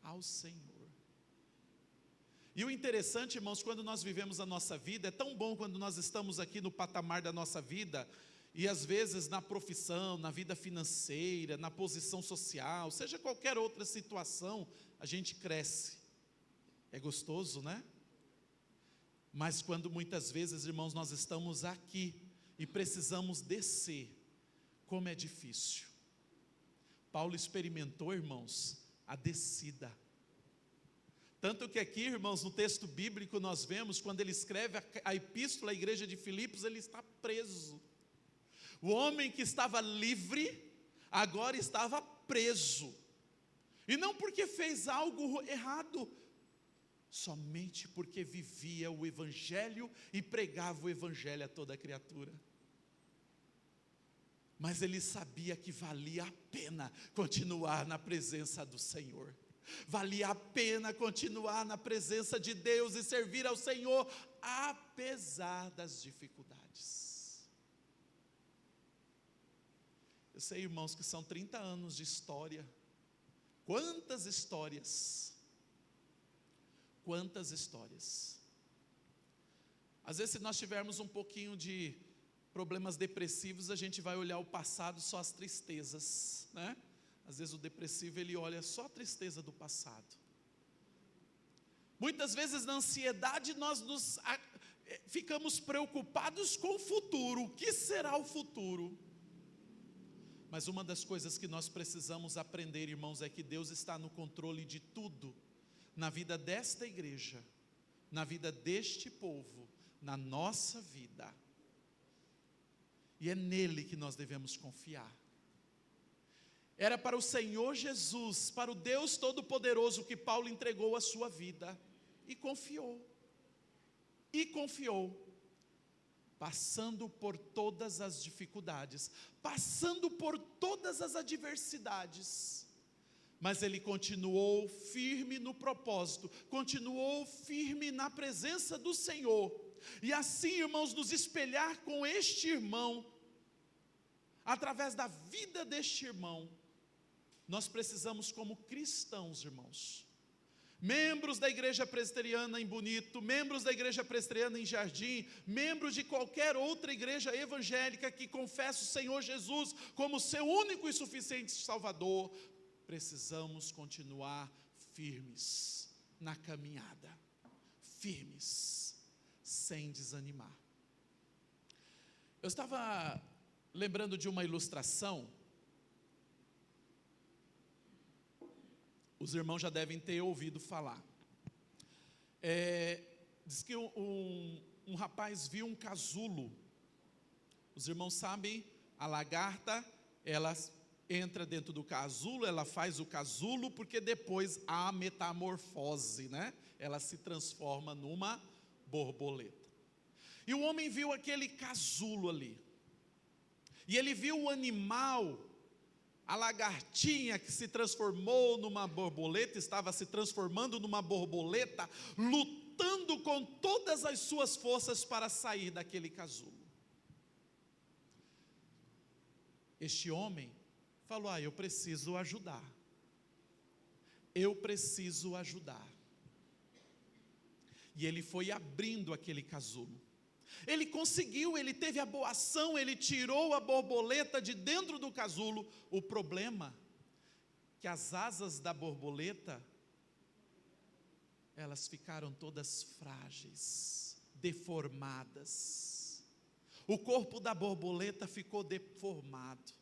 ao Senhor. E o interessante, irmãos, quando nós vivemos a nossa vida, é tão bom quando nós estamos aqui no patamar da nossa vida, e às vezes na profissão, na vida financeira, na posição social, seja qualquer outra situação, a gente cresce. É gostoso, né? Mas quando muitas vezes, irmãos, nós estamos aqui e precisamos descer, como é difícil. Paulo experimentou, irmãos, a descida. Tanto que aqui, irmãos, no texto bíblico nós vemos, quando ele escreve a epístola à igreja de Filipos, ele está preso. O homem que estava livre, agora estava preso. E não porque fez algo errado, somente porque vivia o evangelho e pregava o evangelho a toda criatura. Mas ele sabia que valia a pena continuar na presença do Senhor. Valia a pena continuar na presença de Deus e servir ao Senhor, apesar das dificuldades. Eu sei, irmãos, que são 30 anos de história. Quantas histórias! Quantas histórias! Às vezes, se nós tivermos um pouquinho de problemas depressivos, a gente vai olhar o passado, só as tristezas, né? Às vezes o depressivo, ele olha só a tristeza do passado. Muitas vezes na ansiedade nós ficamos preocupados com o futuro. O que será o futuro? Mas uma das coisas que nós precisamos aprender, irmãos, é que Deus está no controle de tudo, na vida desta igreja, na vida deste povo, na nossa vida. E é nele que nós devemos confiar. Era para o Senhor Jesus, para o Deus Todo-Poderoso, que Paulo entregou a sua vida, e confiou, passando por todas as dificuldades, passando por todas as adversidades, mas ele continuou firme no propósito, continuou firme na presença do Senhor, e assim, irmãos, nos espelhar com este irmão, através da vida deste irmão, nós precisamos como cristãos, irmãos, membros da igreja presbiteriana em Bonito, membros da igreja presbiteriana em Jardim, membros de qualquer outra igreja evangélica que confessa o Senhor Jesus como seu único e suficiente Salvador, precisamos continuar firmes na caminhada, firmes, sem desanimar. Eu estava lembrando de uma ilustração. Os irmãos já devem ter ouvido falar. Diz que um rapaz viu um casulo. Os irmãos sabem, a lagarta, ela entra dentro do casulo, ela faz o casulo, porque depois há a metamorfose, né? Ela se transforma numa borboleta. E o homem viu aquele casulo ali. E ele viu o animal, a lagartinha que se transformou numa borboleta, estava se transformando numa borboleta, lutando com todas as suas forças para sair daquele casulo. Este homem falou: eu preciso ajudar. Eu preciso ajudar. E ele foi abrindo aquele casulo. Ele conseguiu, ele teve a boa ação, ele tirou a borboleta de dentro do casulo. O problema é que as asas da borboleta, elas ficaram todas frágeis, deformadas. O corpo da borboleta ficou deformado.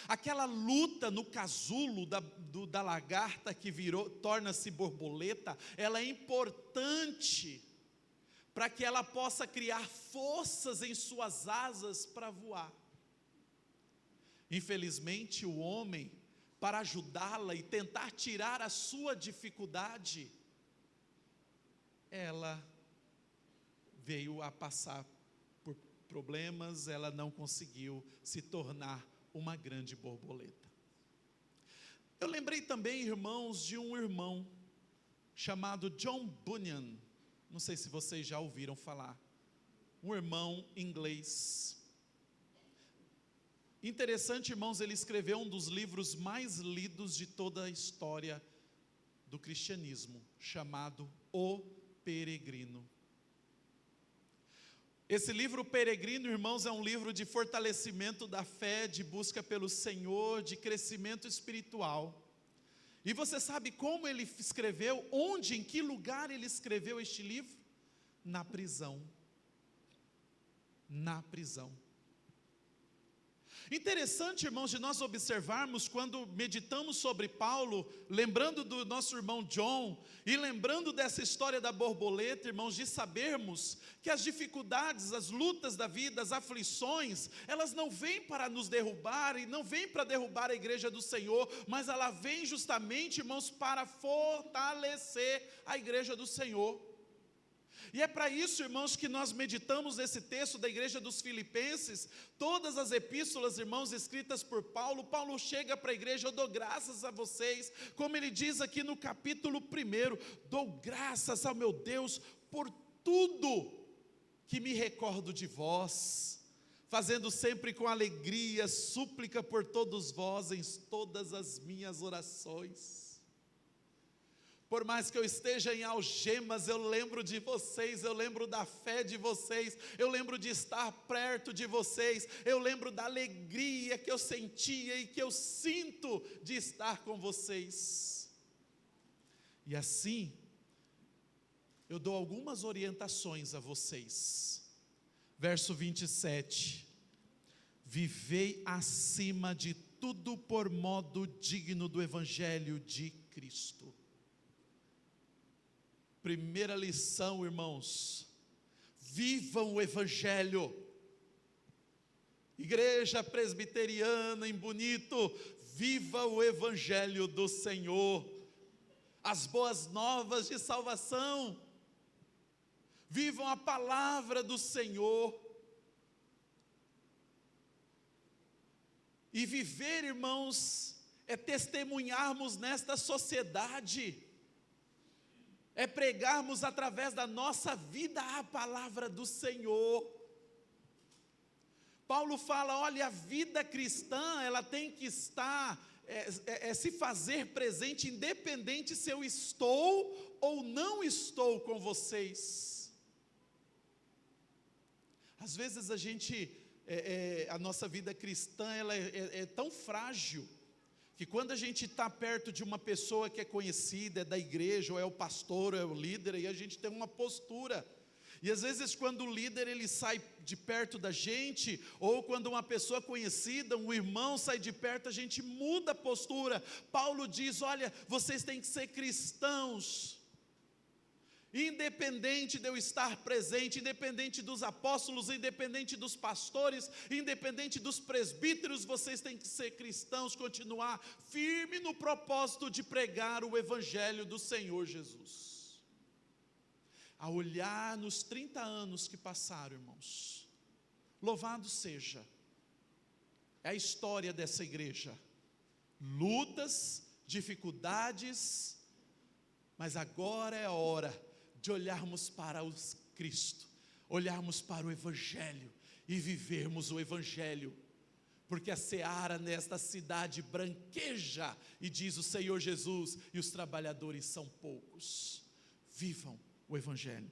Aquela luta no casulo da lagarta que torna-se borboleta, ela é importante para que ela possa criar forças em suas asas para voar. Infelizmente, o homem, para ajudá-la e tentar tirar a sua dificuldade, ela veio a passar por problemas, ela não conseguiu se tornar uma grande borboleta. Eu lembrei também, irmãos, de um irmão chamado John Bunyan. Não sei se vocês já ouviram falar. Um irmão inglês. Interessante, irmãos, ele escreveu um dos livros mais lidos de toda a história do cristianismo, chamado O Peregrino. Esse livro, O Peregrino, irmãos, é um livro de fortalecimento da fé, de busca pelo Senhor, de crescimento espiritual. E você sabe como ele escreveu? Onde, em que lugar ele escreveu este livro? Na prisão. Na prisão. Interessante, irmãos, de nós observarmos quando meditamos sobre Paulo, lembrando do nosso irmão John, e lembrando dessa história da borboleta, irmãos, de sabermos que as dificuldades, as lutas da vida, as aflições, elas não vêm para nos derrubar, e não vêm para derrubar a igreja do Senhor, mas ela vem justamente, irmãos, para fortalecer a igreja do Senhor. E é para isso, irmãos, que nós meditamos nesse texto da igreja dos Filipenses. Todas as epístolas, irmãos, escritas por Paulo, Paulo chega para a igreja: eu dou graças a vocês, como ele diz aqui no capítulo 1, dou graças ao meu Deus por tudo que me recordo de vós, fazendo sempre com alegria, súplica por todos vós em todas as minhas orações. Por mais que eu esteja em algemas, eu lembro de vocês, eu lembro da fé de vocês, eu lembro de estar perto de vocês, eu lembro da alegria que eu sentia e que eu sinto de estar com vocês. E assim, eu dou algumas orientações a vocês. Verso 27, vivei acima de tudo por modo digno do Evangelho de Cristo. Primeira lição, irmãos, vivam o Evangelho. Igreja presbiteriana em Bonito, viva o Evangelho do Senhor, as boas novas de salvação, vivam a palavra do Senhor. E viver, irmãos, é testemunharmos nesta sociedade, é pregarmos através da nossa vida a palavra do Senhor. Paulo fala: olha, a vida cristã, ela tem que estar se fazer presente, independente se eu estou ou não estou com vocês. Às vezes a nossa vida cristã ela é tão frágil, que quando a gente está perto de uma pessoa que é conhecida, é da igreja, ou é o pastor, ou é o líder, aí a gente tem uma postura. E às vezes quando o líder ele sai de perto da gente, ou quando uma pessoa conhecida, um irmão sai de perto, a gente muda a postura. Paulo diz, olha, vocês têm que ser cristãos, independente de eu estar presente, independente dos apóstolos, independente dos pastores, independente dos presbíteros, vocês têm que ser cristãos, continuar firme no propósito de pregar o evangelho do Senhor Jesus. A olhar nos 30 anos que passaram, irmãos, louvado seja, é a história dessa igreja, lutas, dificuldades, mas agora é a hora de olharmos para o Cristo, olharmos para o Evangelho e vivermos o Evangelho, porque a seara nesta cidade branqueja, e diz o Senhor Jesus, e os trabalhadores são poucos. Vivam o Evangelho.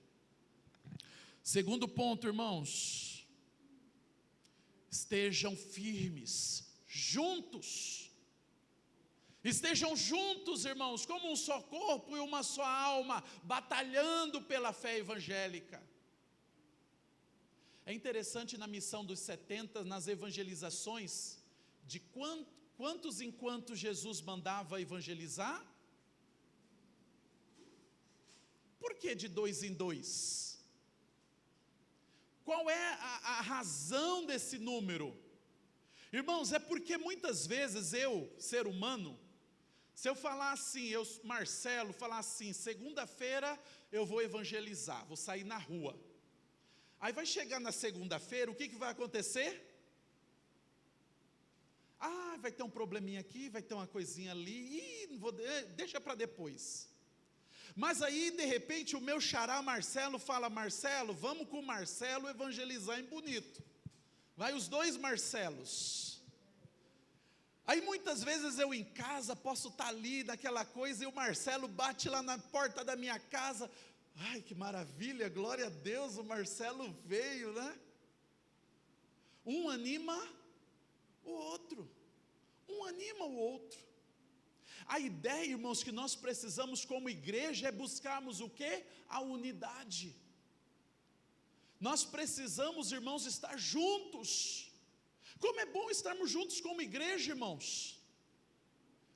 Segundo ponto, irmãos, estejam firmes, juntos. Estejam juntos, irmãos, como um só corpo e uma só alma, batalhando pela fé evangélica. É interessante na missão dos 70, nas evangelizações, de quantos em quanto Jesus mandava evangelizar? Por que de 2 em 2? Qual é a razão desse número? Irmãos, é porque muitas vezes eu, ser humano, se eu falar assim, Marcelo, falar assim, segunda-feira eu vou evangelizar, vou sair na rua. Aí vai chegar na segunda-feira, o que vai acontecer? Vai ter um probleminha aqui, vai ter uma coisinha ali, deixa para depois. Mas aí, de repente, o meu xará Marcelo fala, Marcelo, vamos com o Marcelo evangelizar em Bonito. Vai os 2 Marcelos. Aí muitas vezes eu em casa posso estar ali naquela coisa e o Marcelo bate lá na porta da minha casa. Ai, que maravilha, glória a Deus, o Marcelo veio, né? Um anima o outro. Um anima o outro. A ideia, irmãos, que nós precisamos como igreja é buscarmos o quê? A unidade. Nós precisamos, irmãos, estar juntos. Como é bom estarmos juntos como igreja, irmãos.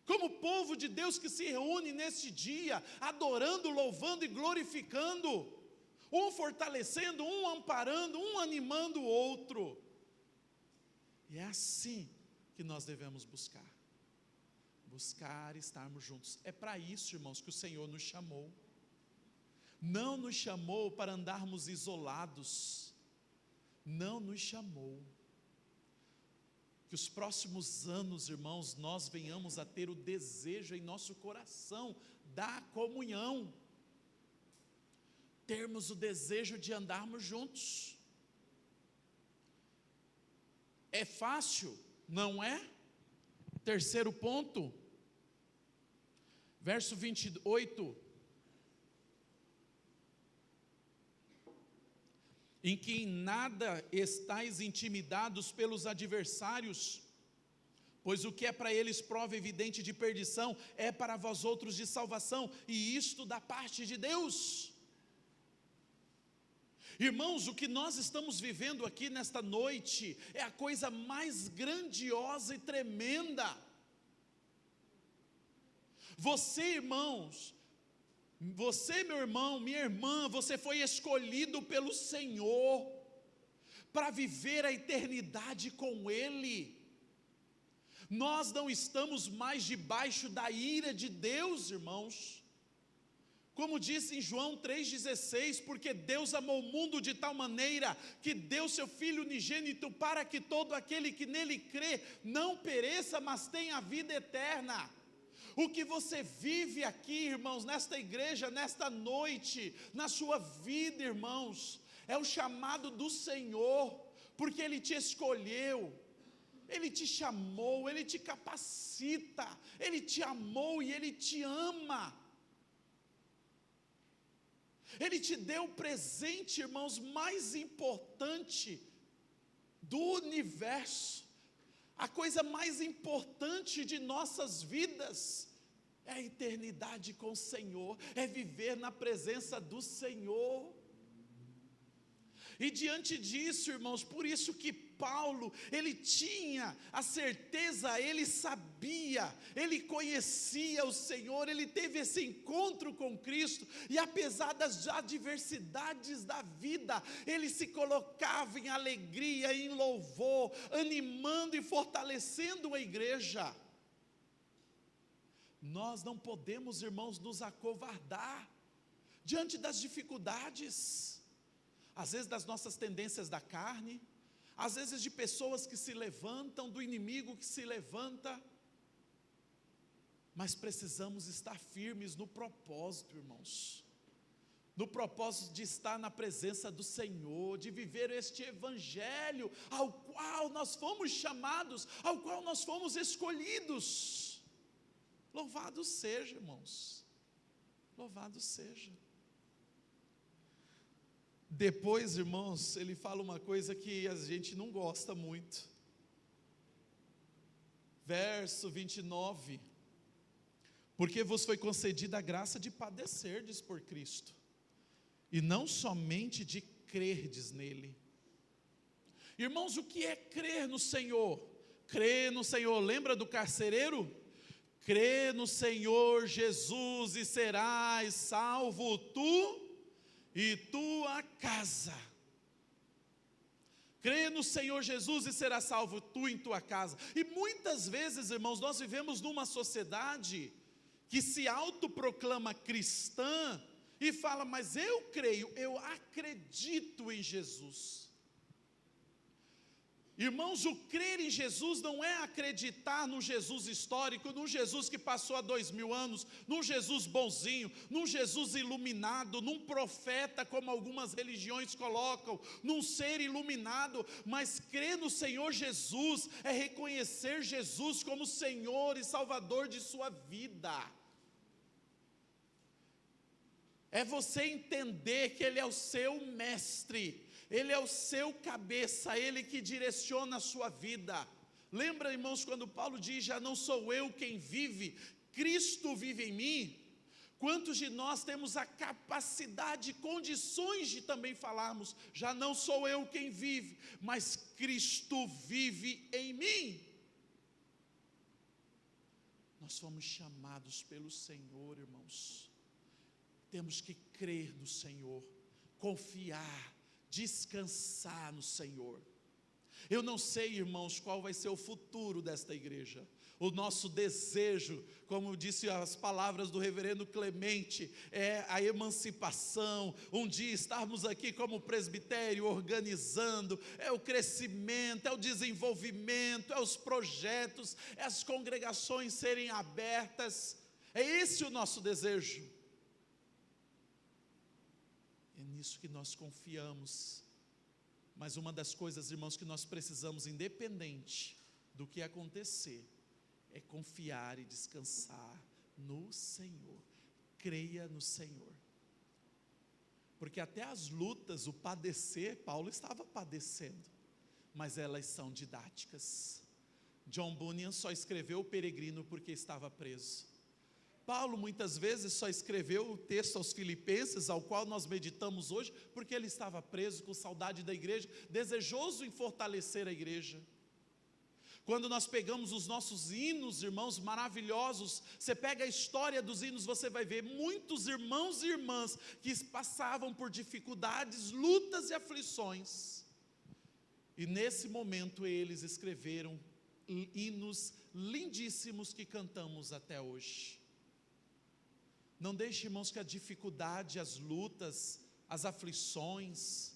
Como povo de Deus que se reúne neste dia, adorando, louvando e glorificando. Um fortalecendo, um amparando, um animando o outro. E é assim que nós devemos buscar. Buscar estarmos juntos. É para isso, irmãos, que o Senhor nos chamou. Não nos chamou para andarmos isolados. Não nos chamou. Que os próximos anos, irmãos, nós venhamos a ter o desejo em nosso coração da comunhão. Termos o desejo de andarmos juntos. É fácil? Não é? Terceiro ponto, verso 28. Em que em nada estáis intimidados pelos adversários, pois o que é para eles prova evidente de perdição, é para vós outros de salvação, e isto da parte de Deus. Irmãos, o que nós estamos vivendo aqui nesta noite, é a coisa mais grandiosa e tremenda. Você, irmãos, você, meu irmão, minha irmã, você foi escolhido pelo Senhor, para viver a eternidade com Ele. Nós não estamos mais debaixo da ira de Deus, irmãos. Como diz em João 3,16, porque Deus amou o mundo de tal maneira, que deu seu Filho unigênito, para que todo aquele que nele crê, não pereça, mas tenha a vida eterna. O que você vive aqui, irmãos, nesta igreja, nesta noite, na sua vida, irmãos, é o chamado do Senhor, porque Ele te escolheu. Ele te chamou, Ele te capacita, Ele te amou e Ele te ama. Ele te deu o presente, irmãos, mais importante do universo. A coisa mais importante de nossas vidas é a eternidade com o Senhor, é viver na presença do Senhor. E diante disso, irmãos, por isso que Paulo, ele tinha a certeza, ele sabia, ele conhecia o Senhor, ele teve esse encontro com Cristo, e apesar das adversidades da vida, ele se colocava em alegria, em louvor, animando e fortalecendo a igreja. Nós não podemos, irmãos, nos acovardar diante das dificuldades, às vezes das nossas tendências da carne, às vezes de pessoas que se levantam, do inimigo que se levanta, mas precisamos estar firmes no propósito, irmãos, no propósito de estar na presença do Senhor, de viver este evangelho ao qual nós fomos chamados, ao qual nós fomos escolhidos. Louvado seja, irmãos, louvado seja. Depois, irmãos, ele fala uma coisa que a gente não gosta muito. Verso 29. Porque vos foi concedida a graça de padecerdes por Cristo, e não somente de crerdes nele. Irmãos, o que é crer no Senhor? Crer no Senhor, lembra do carcereiro? Crê no Senhor Jesus e serás salvo tu e tua casa. Crê no Senhor Jesus e será salvo tu em tua casa. E muitas vezes, irmãos, nós vivemos numa sociedade que se autoproclama cristã e fala, mas eu creio, eu acredito em Jesus. Irmãos, o crer em Jesus não é acreditar no Jesus histórico, num Jesus que passou há 2000 anos, num Jesus bonzinho, num Jesus iluminado, num profeta, como algumas religiões colocam, num ser iluminado, mas crer no Senhor Jesus é reconhecer Jesus como Senhor e Salvador de sua vida. É você entender que Ele é o seu mestre, Ele é o seu cabeça, Ele que direciona a sua vida. Lembra, irmãos, quando Paulo diz, já não sou eu quem vive, Cristo vive em mim? Quantos de nós temos a capacidade, condições de também falarmos, já não sou eu quem vive, mas Cristo vive em mim? Nós fomos chamados pelo Senhor, irmãos. Temos que crer no Senhor, confiar, descansar no Senhor. Eu não sei, irmãos, qual vai ser o futuro desta igreja. O nosso desejo, como disse as palavras do reverendo Clemente, é a emancipação, um dia estarmos aqui como presbitério organizando, é o crescimento, é o desenvolvimento, é os projetos, é as congregações serem abertas, é esse o nosso desejo. É nisso que nós confiamos. Mas uma das coisas, irmãos, que nós precisamos, independente do que acontecer, é confiar e descansar no Senhor. Creia no Senhor. Porque até as lutas, o padecer, Paulo estava padecendo, mas elas são didáticas. John Bunyan só escreveu O Peregrino porque estava preso. Paulo muitas vezes só escreveu o texto aos Filipenses, ao qual nós meditamos hoje, porque ele estava preso, com saudade da igreja, desejoso em fortalecer a igreja. Quando nós pegamos os nossos hinos, irmãos, maravilhosos, você pega a história dos hinos, você vai ver muitos irmãos e irmãs que passavam por dificuldades, lutas e aflições, e nesse momento eles escreveram hinos lindíssimos que cantamos até hoje. Não deixe, irmãos, que a dificuldade, as lutas, as aflições,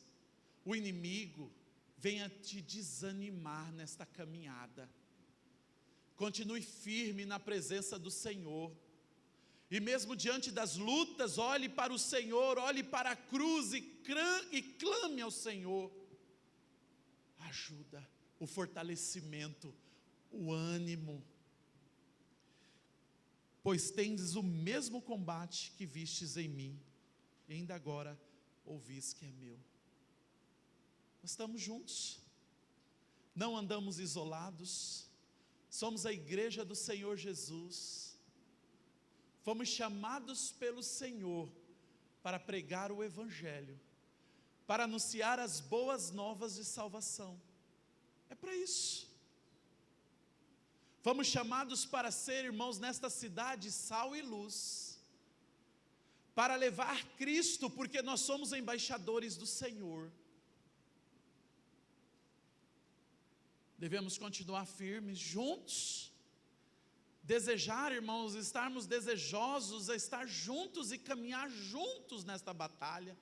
o inimigo venha te desanimar nesta caminhada. Continue firme na presença do Senhor. E mesmo diante das lutas, olhe para o Senhor, olhe para a cruz e clame ao Senhor. Ajuda, o fortalecimento, o ânimo. Pois tendes o mesmo combate que vistes em mim, e ainda agora ouvis que é meu. Nós estamos juntos, não andamos isolados, somos a igreja do Senhor Jesus, fomos chamados pelo Senhor para pregar o Evangelho, para anunciar as boas novas de salvação. É para isso. Fomos chamados para ser, irmãos, nesta cidade, sal e luz, para levar Cristo, porque nós somos embaixadores do Senhor. Devemos continuar firmes, juntos, desejar, irmãos, estarmos desejosos a estar juntos e caminhar juntos nesta batalha,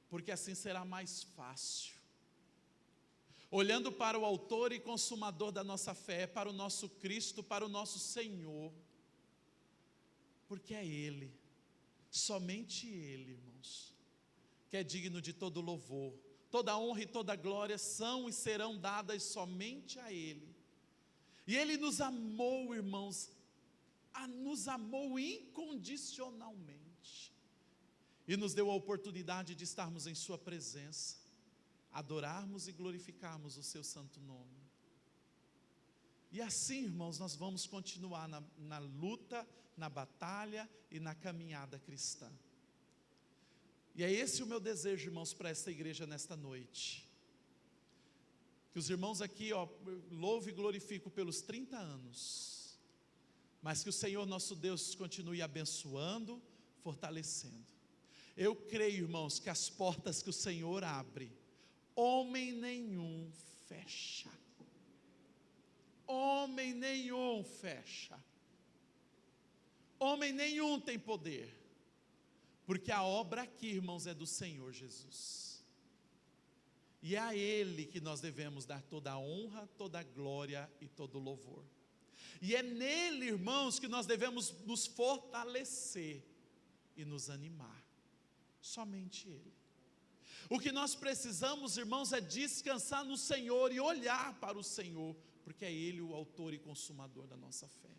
porque assim será mais fácil. Olhando para o autor e consumador da nossa fé, para o nosso Cristo, para o nosso Senhor, porque é Ele, somente Ele, irmãos, que é digno de todo louvor, toda honra e toda glória são e serão dadas somente a Ele. E Ele nos amou, irmãos, nos amou incondicionalmente, e nos deu a oportunidade de estarmos em Sua presença, adorarmos e glorificarmos o seu santo nome. E assim, irmãos, nós vamos continuar na luta, na batalha e na caminhada cristã. E é esse o meu desejo, irmãos, para esta igreja nesta noite. Que os irmãos aqui, louve e glorifico pelos 30 anos, mas que o Senhor nosso Deus continue abençoando, fortalecendo. Eu creio, irmãos, que as portas que o Senhor abre, homem nenhum fecha. Homem nenhum fecha. Homem nenhum tem poder. Porque a obra aqui, irmãos, é do Senhor Jesus. E é a Ele que nós devemos dar toda a honra, toda a glória e todo o louvor. E é nele, irmãos, que nós devemos nos fortalecer e nos animar. Somente Ele. O que nós precisamos, irmãos, é descansar no Senhor e olhar para o Senhor, porque é Ele o autor e consumador da nossa fé.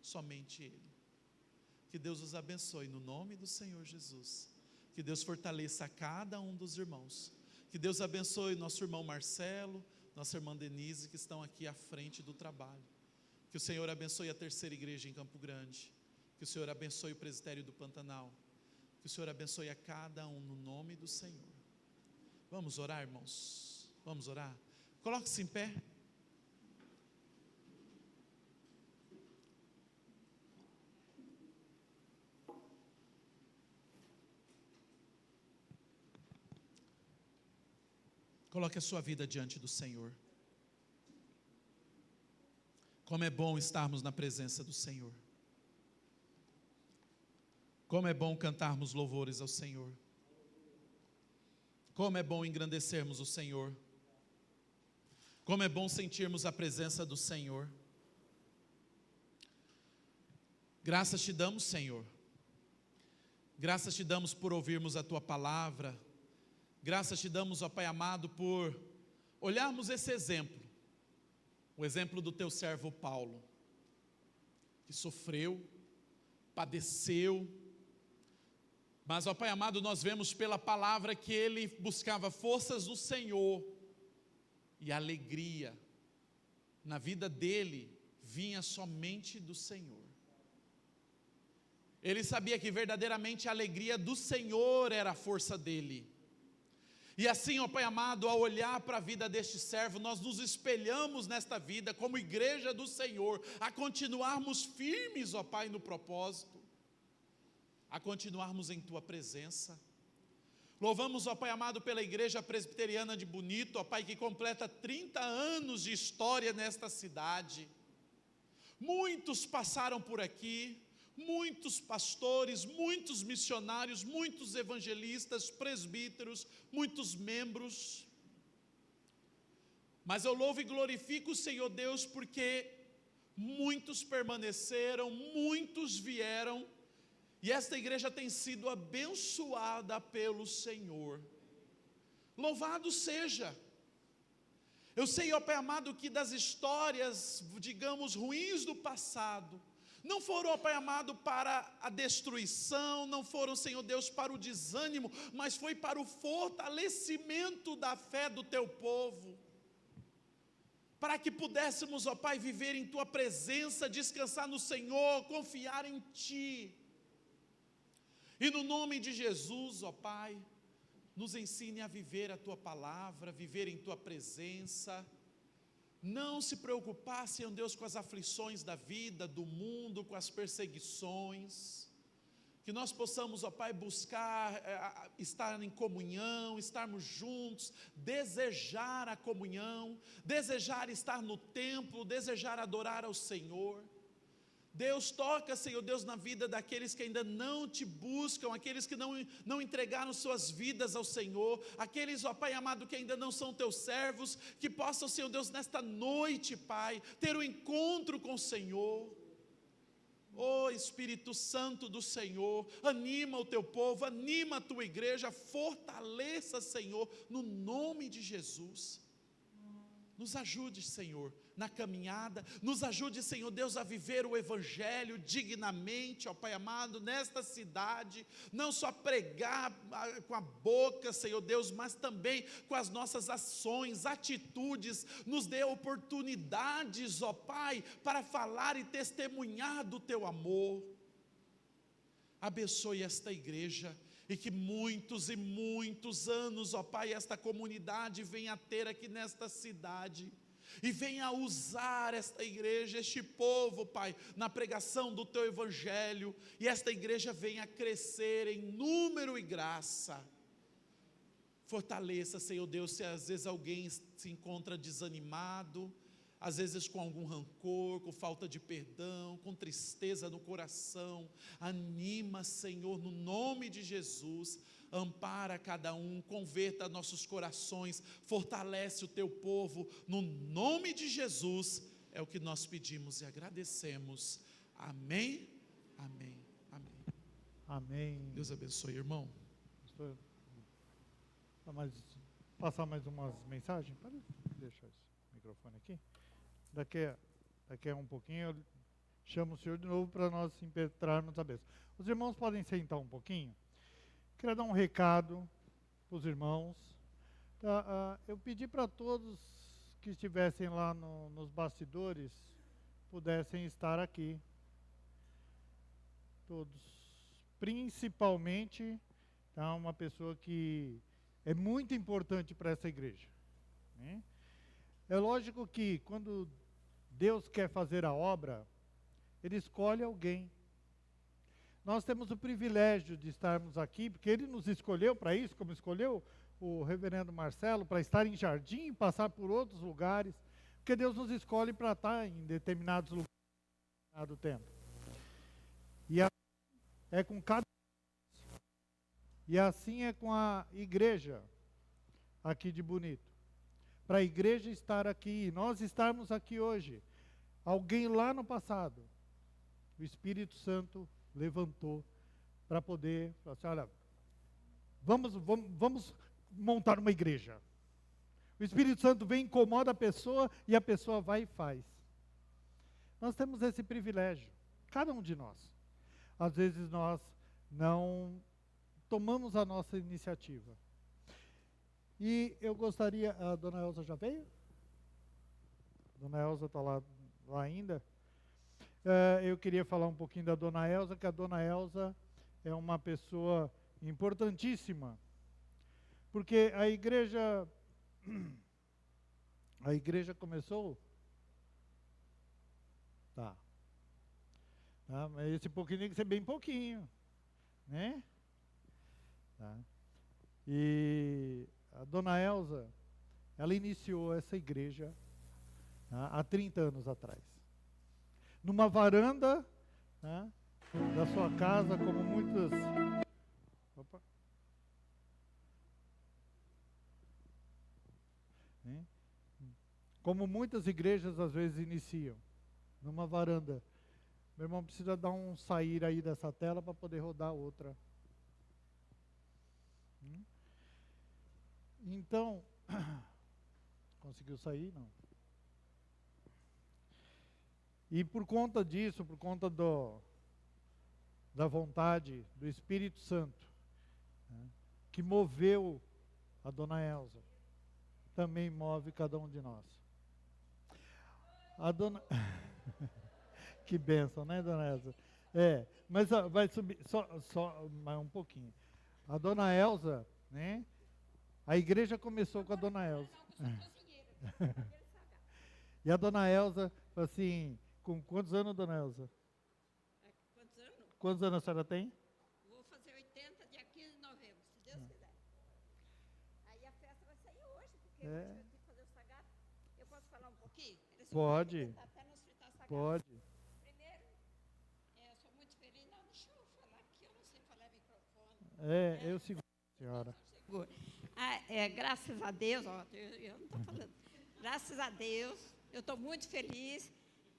Somente Ele. Que Deus os abençoe no nome do Senhor Jesus. Que Deus fortaleça a cada um dos irmãos. Que Deus abençoe nosso irmão Marcelo, nossa irmã Denise, que estão aqui à frente do trabalho. Que o Senhor abençoe a terceira igreja em Campo Grande. Que o Senhor abençoe o presbitério do Pantanal. Que o Senhor abençoe a cada um no nome do Senhor. Vamos orar, irmãos? Vamos orar? Coloque-se em pé. Coloque a sua vida diante do Senhor. Como é bom estarmos na presença do Senhor. Como é bom cantarmos louvores ao Senhor. Como é bom engrandecermos o Senhor. Como é bom sentirmos a presença do Senhor. Graças te damos, Senhor. Graças te damos por ouvirmos a Tua palavra. Graças te damos, ó Pai amado, por olharmos esse exemplo. O exemplo do Teu servo Paulo, que sofreu, padeceu, mas, ó Pai amado, nós vemos pela palavra que ele buscava forças do Senhor, e a alegria na vida dele vinha somente do Senhor. Ele sabia que verdadeiramente a alegria do Senhor era a força dele. E assim, ó Pai amado, ao olhar para a vida deste servo, nós nos espelhamos nesta vida como igreja do Senhor, a continuarmos firmes, ó Pai, no propósito, a continuarmos em Tua presença. Louvamos, ó Pai amado, pela igreja presbiteriana de Bonito, ó Pai, que completa 30 anos de história nesta cidade. Muitos passaram por aqui, muitos pastores, muitos missionários, muitos evangelistas, presbíteros, muitos membros. Mas eu louvo e glorifico o Senhor Deus, porque muitos permaneceram, muitos vieram, e esta igreja tem sido abençoada pelo Senhor. Louvado seja! Eu sei, ó Pai amado, que das histórias, digamos, ruins do passado, não foram, ó Pai amado, para a destruição, não foram, Senhor Deus, para o desânimo, mas foi para o fortalecimento da fé do Teu povo, para que pudéssemos, ó Pai, viver em Tua presença, descansar no Senhor, confiar em Ti. E no nome de Jesus, ó Pai, nos ensine a viver a Tua palavra, viver em Tua presença, não se preocupar, Senhor Deus, com as aflições da vida, do mundo, com as perseguições, que nós possamos, ó Pai, buscar estar em comunhão, estarmos juntos, desejar a comunhão, desejar estar no templo, desejar adorar ao Senhor. Deus, toca, Senhor Deus, na vida daqueles que ainda não Te buscam, aqueles que não entregaram suas vidas ao Senhor, aqueles, ó Pai amado, que ainda não são Teus servos, que possam, Senhor Deus, nesta noite, Pai, ter um encontro com o Senhor. Ó Espírito Santo do Senhor, anima o Teu povo, anima a Tua igreja, fortaleça, Senhor, no nome de Jesus. Nos ajude, Senhor, na caminhada, nos ajude, Senhor Deus, a viver o Evangelho dignamente, ó Pai amado, nesta cidade, não só pregar com a boca, Senhor Deus, mas também com as nossas ações, atitudes, nos dê oportunidades, ó Pai, para falar e testemunhar do Teu amor. Abençoe esta igreja, e que muitos e muitos anos, ó Pai, esta comunidade venha a ter aqui nesta cidade, e venha a usar esta igreja, este povo, Pai, na pregação do Teu Evangelho, e esta igreja venha a crescer em número e graça. Fortaleça, Senhor Deus, se às vezes alguém se encontra desanimado, às vezes com algum rancor, com falta de perdão, com tristeza no coração, anima, Senhor, no nome de Jesus, ampara cada um, converta nossos corações, fortalece o Teu povo, no nome de Jesus, é o que nós pedimos e agradecemos. Amém, amém, amém. Amém. Deus abençoe, irmão. Pastor, passar mais umas mensagens? Para deixar esse microfone aqui. Daqui a um pouquinho eu chamo o senhor de novo para nós impetrarmos a bênção. Os irmãos podem sentar um pouquinho. Queria dar um recado para os irmãos. Eu pedi para todos que estivessem lá nos bastidores pudessem estar aqui. Todos. Principalmente uma pessoa que é muito importante para essa igreja, né? É lógico que quando Deus quer fazer a obra, Ele escolhe alguém. Nós temos o privilégio de estarmos aqui, porque Ele nos escolheu para isso, como escolheu o reverendo Marcelo, para estar em Jardim e passar por outros lugares, porque Deus nos escolhe para estar em determinados lugares, em determinado tempo. E é com cada um. E assim é com a igreja aqui de Bonito. Para a igreja estar aqui, nós estarmos aqui hoje, alguém lá no passado, o Espírito Santo levantou para poder falar assim, olha, vamos montar uma igreja. O Espírito Santo vem, incomoda a pessoa e a pessoa vai e faz. Nós temos esse privilégio, cada um de nós. Às vezes nós não tomamos a nossa iniciativa. E eu gostaria, a dona Elza já veio? A dona Elza está lá ainda. Eu queria falar um pouquinho da dona Elza, que a dona Elza é uma pessoa importantíssima, porque a igreja começou, mas esse pouquinho tem que ser bem pouquinho, né? Tá. E a dona Elza, ela iniciou essa igreja há 30 anos atrás. Numa varanda da sua casa, como muitas... Opa! Como muitas igrejas às vezes iniciam, numa varanda. Meu irmão precisa dar um sair aí dessa tela para poder rodar outra. Então, conseguiu sair, não. E por conta disso, por conta da vontade do Espírito Santo, né, que moveu a dona Elza, também move cada um de nós. A dona... Que bênção, né, dona Elza? Mas vai subir só mais um pouquinho. A dona Elza, né? A igreja começou com a dona Elza. E a dona Elza, assim, com quantos anos, dona Elza? Quantos anos? Quantos anos a senhora tem? Vou fazer 80, dia 15 de novembro, se Deus quiser. Aí a festa vai sair hoje, porque hoje eu tenho que fazer o sagrado. Eu posso falar um pouquinho? Pode. Até nos fritar sagrado. Pode. Primeiro, eu sou muito feliz. Não, deixa eu falar aqui, eu não sei falar microfone. Eu seguro, senhora. Graças a Deus, ó, eu não estou falando. Graças a Deus, eu estou muito feliz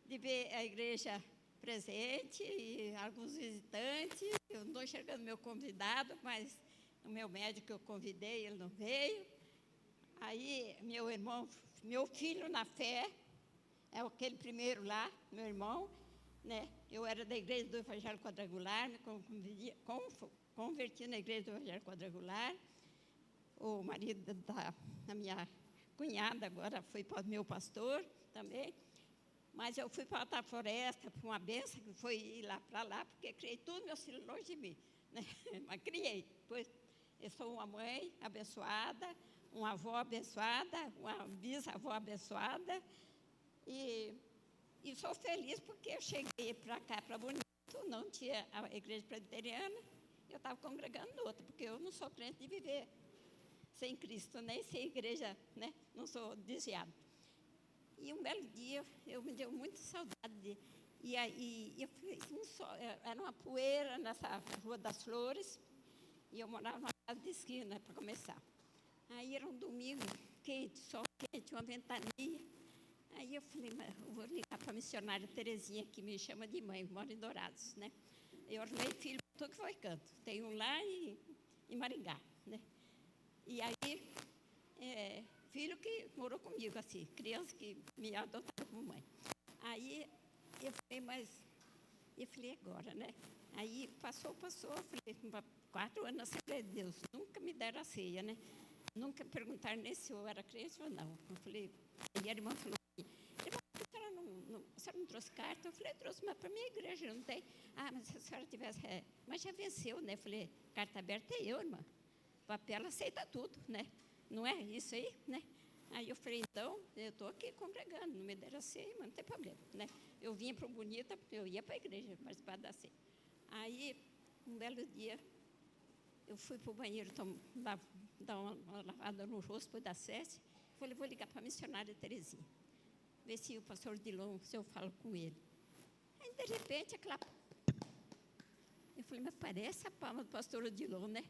de ver a igreja presente e alguns visitantes. Eu não estou enxergando meu convidado, mas o meu médico que eu convidei, ele não veio. Aí, meu irmão, meu filho na fé, é aquele primeiro lá, meu irmão, né? Eu era da igreja do Evangelho Quadrangular, me converti na igreja do Evangelho Quadrangular. O marido da minha cunhada agora foi para o meu pastor também. Mas eu fui para a floresta, para uma benção, que foi ir lá para lá, porque criei tudo meus filhos longe de mim. Né? Mas criei. Pois eu sou uma mãe abençoada, uma avó abençoada, uma bisavó abençoada. E sou feliz porque eu cheguei para cá, para Bonito, não tinha a igreja presbiteriana, eu estava congregando noutra, porque eu não sou crente de viver sem Cristo, nem sem igreja, né? Não sou desviada. E um belo dia, eu me deu muita saudade. E aí, eu fui era uma poeira nessa Rua das Flores, e eu morava numa casa de esquina, para começar. Aí era um domingo quente, sol quente, uma ventania. Aí eu falei, mas eu vou ligar para a missionária Terezinha, que me chama de mãe, mora em Dourados, né? Eu arrumei filho, tudo que foi canto. Tem um lá em Maringá, né? E aí, filho que morou comigo, assim, criança que me adotaram como mãe. Aí eu falei, agora, né? Aí passou, eu falei, 4 anos na Assembleia de Deus, nunca me deram a ceia, né? Nunca perguntaram nem se eu era crente ou não. Eu falei, e a irmã falou, a senhora não trouxe carta? Eu falei, trouxe, mas para a minha igreja não tem. Ah, mas se a senhora tivesse, mas já venceu, né? Eu falei, carta aberta é eu, irmã. Papel aceita tudo, né? Não é isso aí, né? Aí eu falei, então, eu estou aqui congregando, não me deram a ceia, mas não tem problema, né? Eu vinha para o Bonita, eu ia para a igreja participar da ceia. Aí, um belo dia, eu fui para o banheiro dar uma lavada no rosto, depois das 7. Falei, vou ligar para a missionária Terezinha, ver se o pastor Dilon, se eu falo com ele. Aí, de repente, eu falei, mas parece a palma do pastor Odilon, né?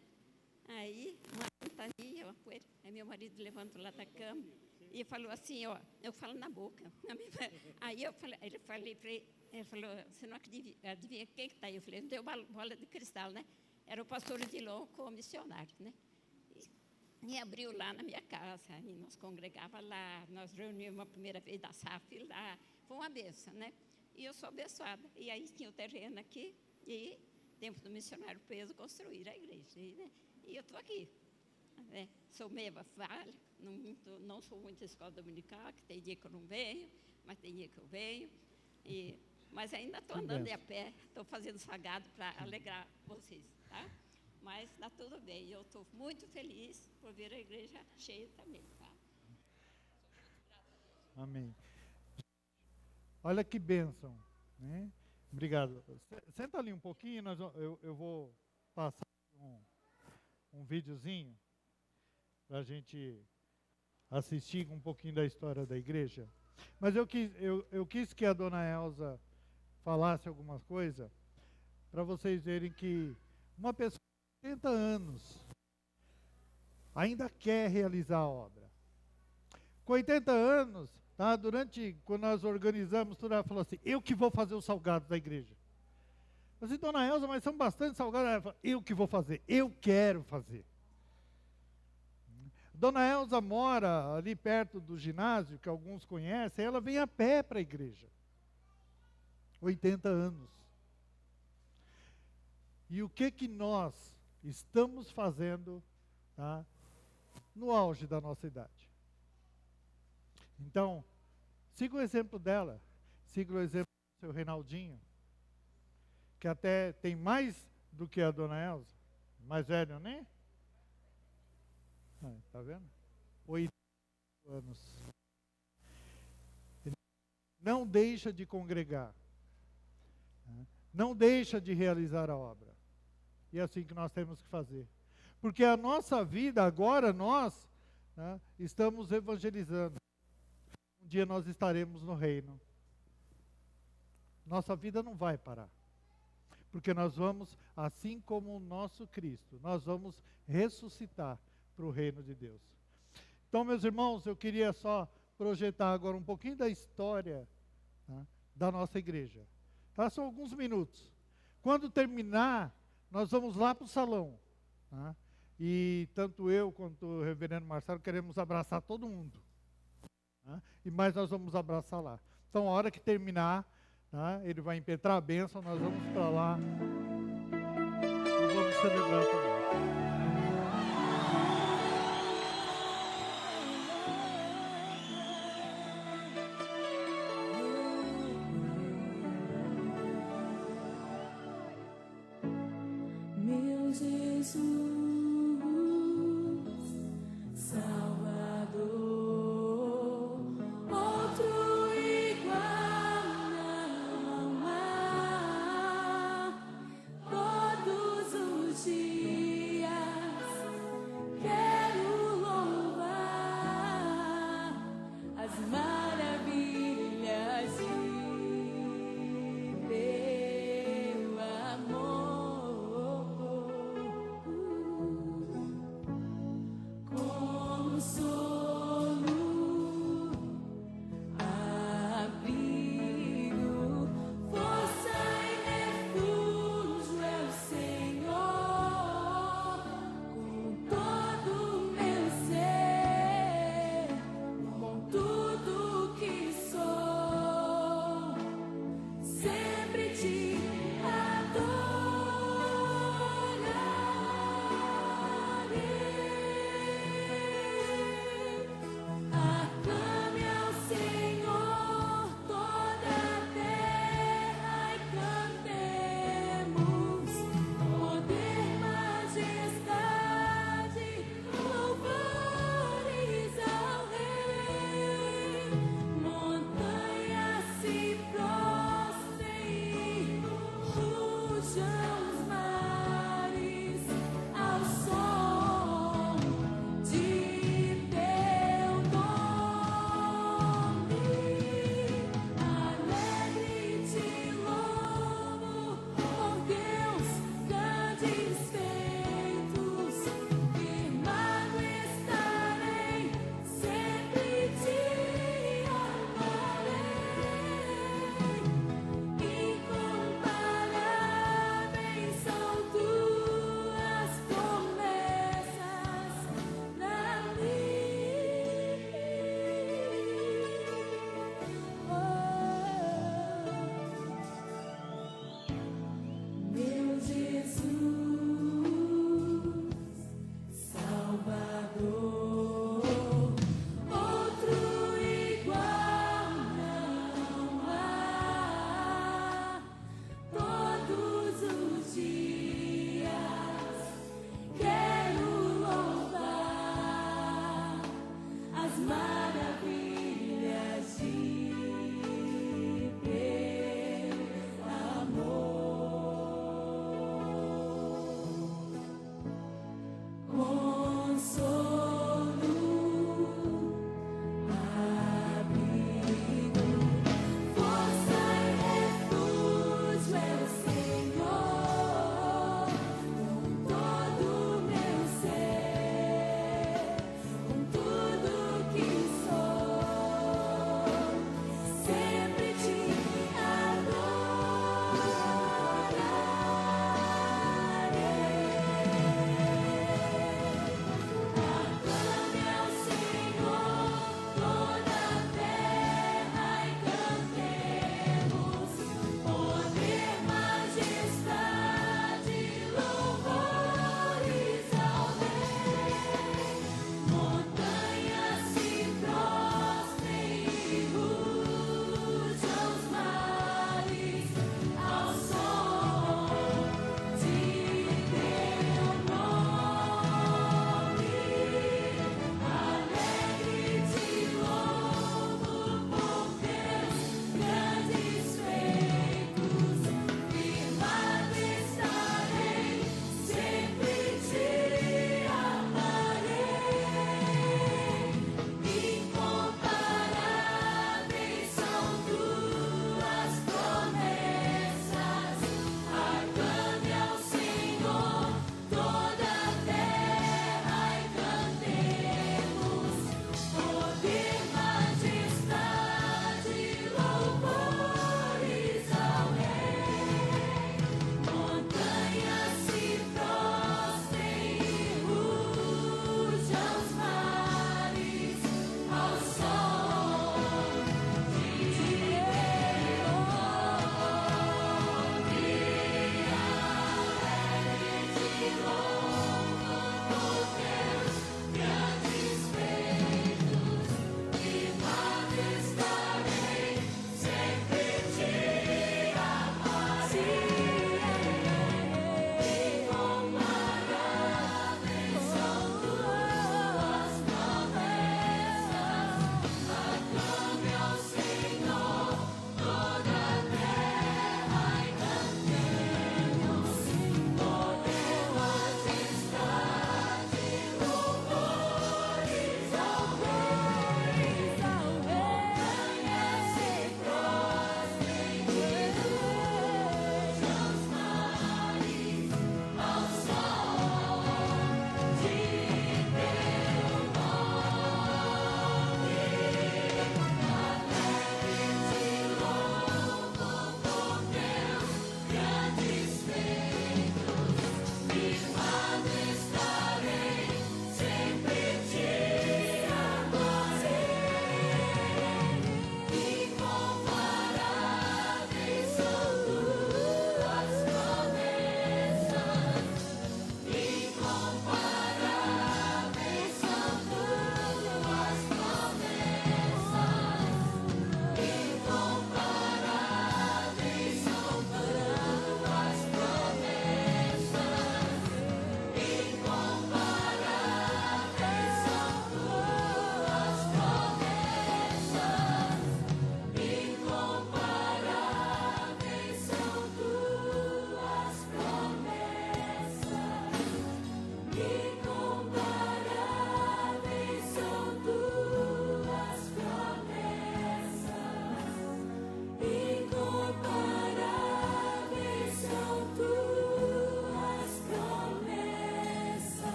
Aí, uma ventania, uma poeira. Aí meu marido levantou lá da cama e falou assim, ó, eu falo na boca. Aí ele falou, você não adivinha quem que está aí? Eu falei, não deu bola de cristal, né? Era o pastor Odilon com o missionário, né? E abriu lá na minha casa, e nós congregávamos lá, nós reunimos a primeira vez da SAF lá, foi uma benção, né? E eu sou abençoada. E aí tinha o terreno aqui, e tempo do missionário Peso construir a igreja, né? E eu estou aqui. Né? Sou meia falha, não sou muito escola dominical, que tem dia que eu não venho, mas tem dia que eu venho. Mas ainda estou andando a pé, estou fazendo sagrado para alegrar vocês, tá? Mas está tudo bem, eu estou muito feliz por ver a igreja cheia também, tá? Amém. Olha que bênção, né? Obrigado. Senta ali um pouquinho, eu vou passar um videozinho para a gente assistir um pouquinho da história da igreja. Mas eu quis que a dona Elza falasse algumas coisas para vocês verem que uma pessoa de 80 anos ainda quer realizar a obra. Com 80 anos, tá, quando nós organizamos tudo, ela falou assim, eu que vou fazer os salgados da igreja. Eu disse, dona Elza, mas são bastante salgados. Ela falou, eu que vou fazer, eu quero fazer. Dona Elza mora ali perto do ginásio, que alguns conhecem, ela vem a pé para a igreja. 80 anos. E o que nós estamos fazendo, tá, no auge da nossa idade? Então, siga o exemplo dela, siga o exemplo do seu Reinaldinho, que até tem mais do que a Dona Elza, mais velho, né? Tá vendo? 8 anos. Não deixa de congregar. Não deixa de realizar a obra. E é assim que nós temos que fazer. Porque a nossa vida, agora nós, né, estamos evangelizando. Um dia nós estaremos no reino. Nossa vida não vai parar. Porque nós vamos, assim como o nosso Cristo, nós vamos ressuscitar para o reino de Deus. Então, meus irmãos, eu queria só projetar agora um pouquinho da história, tá, da nossa igreja. Tá? São alguns minutos. Quando terminar, nós vamos lá para o salão. Tá? E tanto eu quanto o reverendo Marcelo queremos abraçar todo mundo. Tá? E mais nós vamos abraçar lá. Então, a hora que terminar, tá, ele vai impetrar a bênção, nós vamos para lá e vamos celebrar também. Meu Jesus, Salvador, outro igual não há. Todos os dias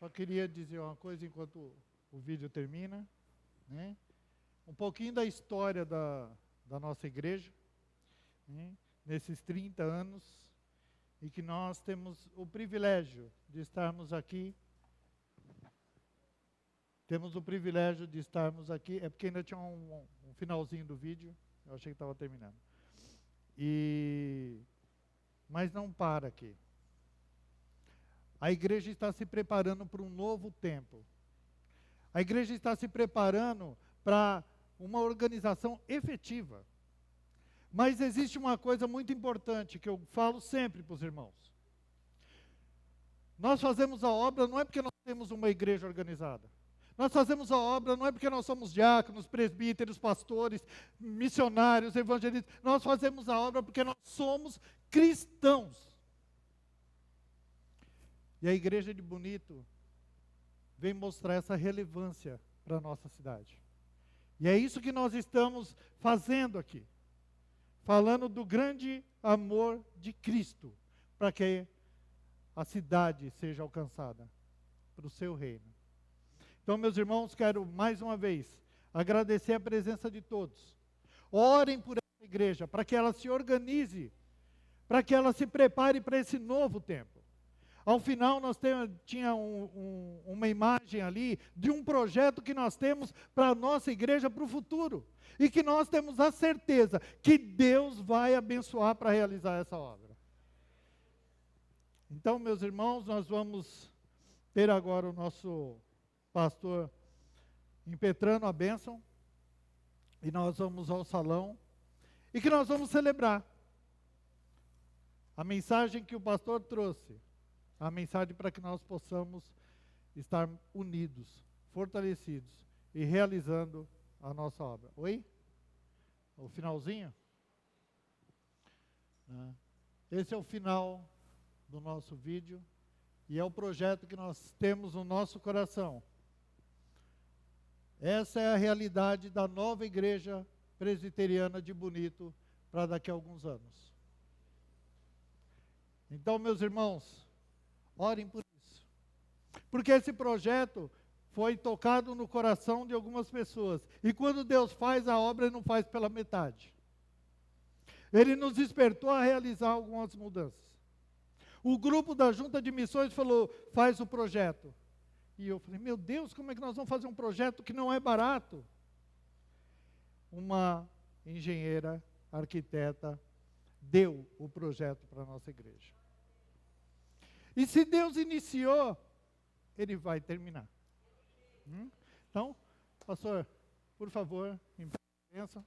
só queria dizer uma coisa enquanto o vídeo termina, né? Um pouquinho da história da nossa igreja, né? Nesses 30 anos, e que nós temos o privilégio de estarmos aqui. Temos o privilégio de estarmos aqui. É porque ainda tinha um finalzinho do vídeo, eu achei que estava terminando. Mas não para aqui. A igreja está se preparando para um novo tempo. A igreja está se preparando para uma organização efetiva. Mas existe uma coisa muito importante que eu falo sempre para os irmãos. Nós fazemos a obra não é porque nós temos uma igreja organizada. Nós fazemos a obra não é porque nós somos diáconos, presbíteros, pastores, missionários, evangelistas. Nós fazemos a obra porque nós somos cristãos. E a igreja de Bonito vem mostrar essa relevância para a nossa cidade. E é isso que nós estamos fazendo aqui. Falando do grande amor de Cristo, para que a cidade seja alcançada para o seu reino. Então, meus irmãos, quero mais uma vez agradecer a presença de todos. Orem por essa igreja, para que ela se organize, para que ela se prepare para esse novo tempo. Ao final, nós tinha uma imagem ali de um projeto que nós temos para a nossa igreja para o futuro. E que nós temos a certeza que Deus vai abençoar para realizar essa obra. Então, meus irmãos, nós vamos ter agora o nosso pastor impetrando a bênção. E nós vamos ao salão. E que nós vamos celebrar a mensagem que o pastor trouxe. A mensagem para que nós possamos estar unidos, fortalecidos e realizando a nossa obra. Oi? O finalzinho? Esse é o final do nosso vídeo e é o projeto que nós temos no nosso coração. Essa é a realidade da nova igreja presbiteriana de Bonito para daqui a alguns anos. Então, meus irmãos, orem por isso. Porque esse projeto foi tocado no coração de algumas pessoas. E quando Deus faz a obra, Ele não faz pela metade. Ele nos despertou a realizar algumas mudanças. O grupo da Junta de Missões falou, faz o projeto. E eu falei, meu Deus, como é que nós vamos fazer um projeto que não é barato? Uma engenheira, arquiteta, deu o projeto para a nossa igreja. E se Deus iniciou, Ele vai terminar. Então, pastor, por favor, em bênção.